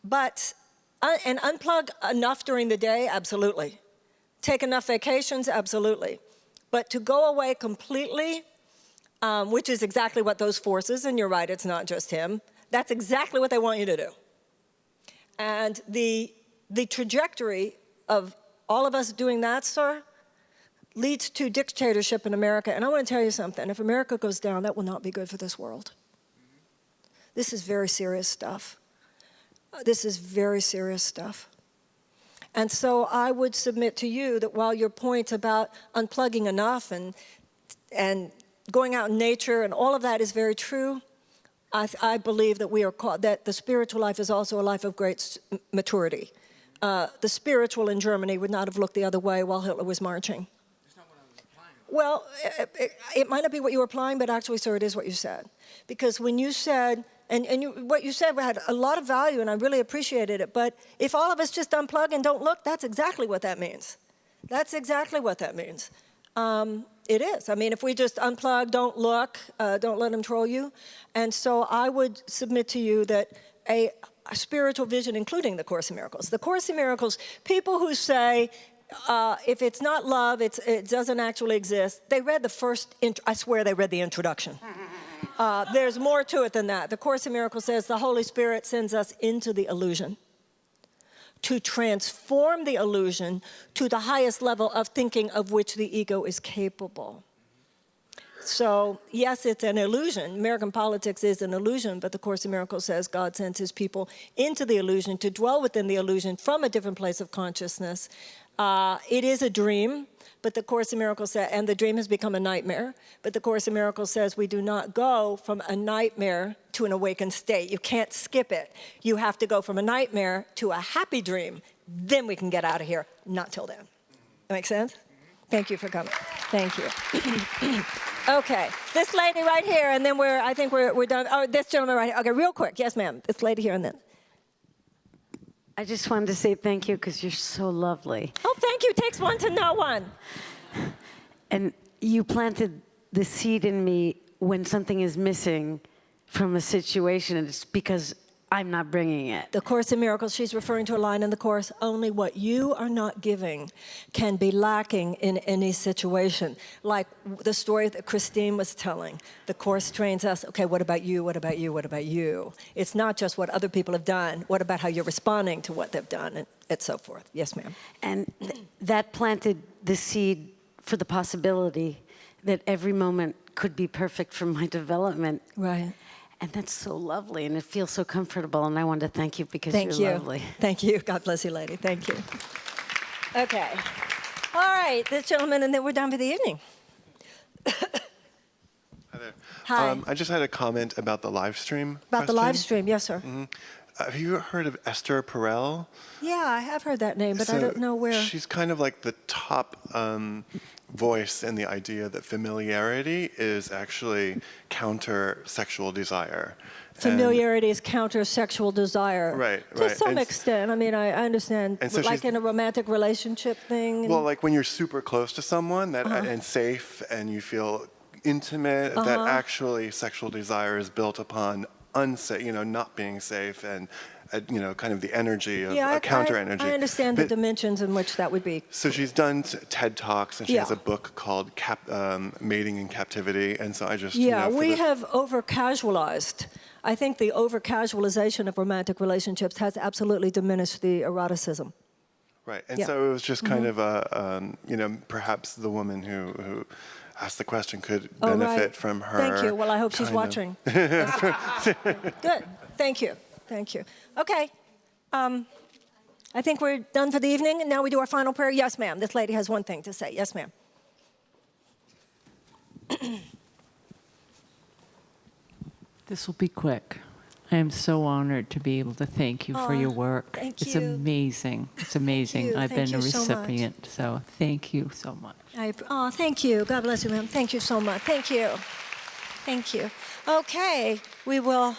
[SPEAKER 1] But, and unplug enough during the day, absolutely. Take enough vacations, absolutely. But to go away completely, which is exactly what those forces, and you're right, it's not just him, that's exactly what they want you to do. And the trajectory of all of us doing that, sir, leads to dictatorship in America. And I want to tell you something. If America goes down, that will not be good for this world. This is very serious stuff. This is very serious stuff. And so I would submit to you that while your point about unplugging enough and going out in nature and all of that is very true, I believe that we are called, that the spiritual life is also a life of great maturity. The spiritual in Germany would not have looked the other way while Hitler was marching. Well, it might not be what you were applying, but actually, sir, it is what you said. Because when you said, what you said had a lot of value, and I really appreciated it, but if all of us just unplug and don't look, that's exactly what that means. That's exactly what that means. It is. I mean, if we just unplug, don't look, don't let them troll you. And so I would submit to you that a spiritual vision, including the Course in Miracles. The Course in Miracles, people who say, if it's not love, it doesn't actually exist. They read the first, I swear they read the introduction. There's more to it than that. The Course in Miracles says the Holy Spirit sends us into the illusion to transform the illusion to the highest level of thinking of which the ego is capable. So, yes, it's an illusion. American politics is an illusion, but the Course in Miracles says God sends his people into the illusion to dwell within the illusion from a different place of consciousness. It is a dream, but the Course in Miracles says, and the dream has become a nightmare, but the Course in Miracles says we do not go from a nightmare to an awakened state. You can't skip it. You have to go from a nightmare to a happy dream. Then we can get out of here. Not till then. That make sense? Thank you for coming. Thank you. Okay, this lady right here, and then I think we're done. Oh, this gentleman right here. Okay, real quick. Yes, ma'am. This lady here, and then.
[SPEAKER 11] I just wanted to say thank you because you're so lovely.
[SPEAKER 1] Oh, thank you. Takes one to know one.
[SPEAKER 11] And you planted the seed in me when something is missing from a situation, and it's because I'm not bringing it.
[SPEAKER 1] The Course in Miracles, she's referring to a line in the Course, only what you are not giving can be lacking in any situation. Like the story that Christine was telling. The Course trains us, okay, what about you, what about you, what about you? It's not just what other people have done. What about how you're responding to what they've done, and so forth. Yes, ma'am.
[SPEAKER 11] And that planted the seed for the possibility that every moment could be perfect for my development.
[SPEAKER 1] Right.
[SPEAKER 11] And that's so lovely, and it feels so comfortable, and I wanted to thank you because you're lovely.
[SPEAKER 1] Thank you. God bless you, lady. Thank you. Okay. All right, this gentleman, and then we're done for the evening.
[SPEAKER 12] Hi there.
[SPEAKER 1] Hi.
[SPEAKER 12] I just had a comment about the live stream.
[SPEAKER 1] About the live stream, yes, sir.
[SPEAKER 12] Mm-hmm. Have you heard of Esther Perel?
[SPEAKER 1] Yeah, I have heard that name, but I don't know where.
[SPEAKER 12] She's kind of like the top voice in the idea that familiarity is actually counter sexual desire.
[SPEAKER 1] Familiarity is counter sexual desire.
[SPEAKER 12] Right,
[SPEAKER 1] To
[SPEAKER 12] right.
[SPEAKER 1] some
[SPEAKER 12] And
[SPEAKER 1] extent. I mean, I understand.
[SPEAKER 12] And so
[SPEAKER 1] Like
[SPEAKER 12] she's-
[SPEAKER 1] in a romantic relationship thing.
[SPEAKER 12] Well, like when you're super close to someone that and safe and you feel intimate, that actually sexual desire is built upon unsafe, not being safe and kind of the energy of a counter energy.
[SPEAKER 1] I understand the
[SPEAKER 12] But-
[SPEAKER 1] dimensions in which that would be.
[SPEAKER 12] So she's done TED Talks, and she has
[SPEAKER 1] Yeah.
[SPEAKER 12] a book called Mating in Captivity, and so I just
[SPEAKER 1] Yeah,
[SPEAKER 12] for
[SPEAKER 1] we
[SPEAKER 12] the-
[SPEAKER 1] have over-casualized. I think the over-casualization of romantic relationships has absolutely diminished the eroticism.
[SPEAKER 12] Right, and
[SPEAKER 1] Yeah.
[SPEAKER 12] so it was just kind of perhaps the woman who asked the question could
[SPEAKER 1] Oh, right.
[SPEAKER 12] benefit from her.
[SPEAKER 1] Thank you. Well, I hope she's
[SPEAKER 12] kind of-
[SPEAKER 1] watching. Good. Thank you. Thank you. Okay. I think we're done for the evening, and now we do our final prayer. Yes, ma'am. This lady has one thing to say. Yes, ma'am.
[SPEAKER 13] This will be quick. I am so honored to be able to thank you for your work.
[SPEAKER 1] thank
[SPEAKER 13] It's
[SPEAKER 1] you.
[SPEAKER 13] amazing. It's amazing.
[SPEAKER 1] you.
[SPEAKER 13] I've
[SPEAKER 1] Thank
[SPEAKER 13] been a
[SPEAKER 1] you so much.
[SPEAKER 13] recipient, so thank you so much.
[SPEAKER 1] Thank you. God bless you, ma'am. Thank you so much. Thank you. Thank you. Okay, we will.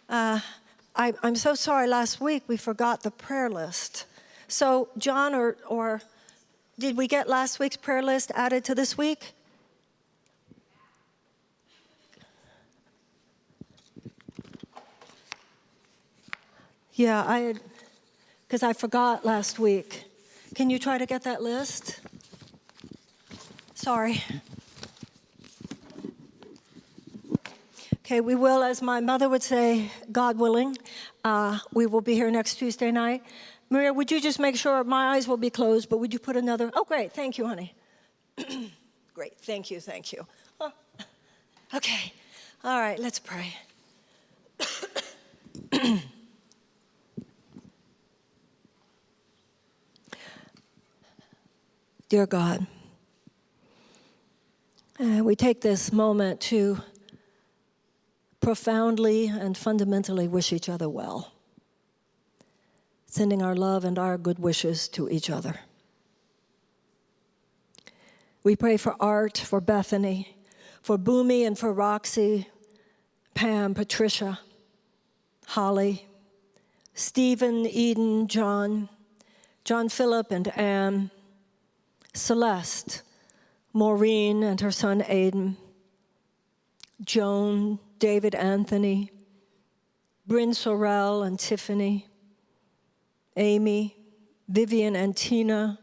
[SPEAKER 1] I'm so sorry. Last week we forgot the prayer list. So, John, or did we get last week's prayer list added to this week? Yeah, because I forgot last week. Can you try to get that list? Sorry. Okay, we will, as my mother would say, God willing, we will be here next Tuesday night. Maria, would you just make sure my eyes will be closed, but would you put another? Oh, great. Thank you, honey. Great. Thank you. Thank you. Oh. Okay. All right, let's pray. Dear God, we take this moment to profoundly and fundamentally wish each other well, sending our love and our good wishes to each other. We pray for Art, for Bethany, for Boomy and for Roxy, Pam, Patricia, Holly, Stephen, Eden, John Philip and Anne, Celeste, Maureen and her son Aiden, Joan, David Anthony, Bryn Sorrell and Tiffany, Amy, Vivian and Tina,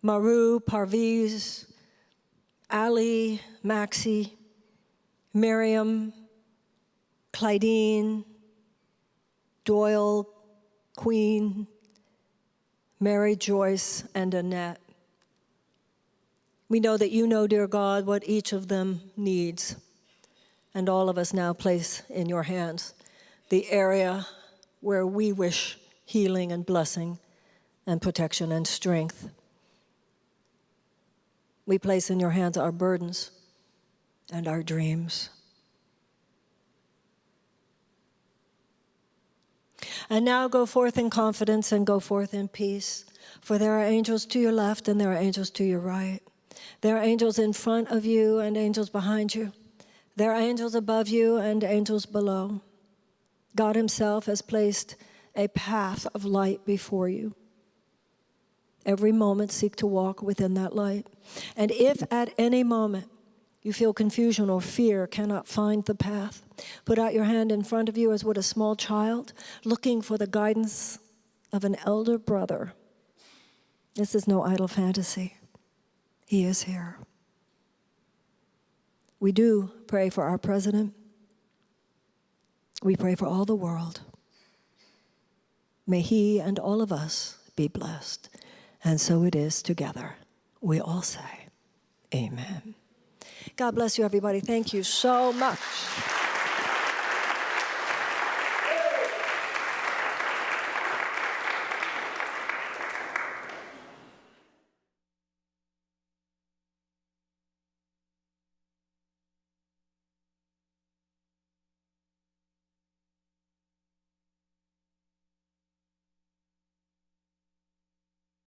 [SPEAKER 1] Maru, Parviz, Ali, Maxie, Miriam, Clydeen, Doyle, Queen, Mary, Joyce, and Annette. We know that you know, dear God, what each of them needs. And all of us now place in your hands the area where we wish healing and blessing and protection and strength. We place in your hands our burdens and our dreams. And now go forth in confidence and go forth in peace, for there are angels to your left and there are angels to your right. There are angels in front of you and angels behind you. There are angels above you and angels below. God himself has placed a path of light before you. Every moment, seek to walk within that light. And if at any moment you feel confusion or fear, cannot find the path, put out your hand in front of you as would a small child looking for the guidance of an elder brother. This is no idle fantasy. He is here. We do pray for our president. We pray for all the world. May he and all of us be blessed. And so it is together. We all say, amen. God bless you, everybody. Thank you so much.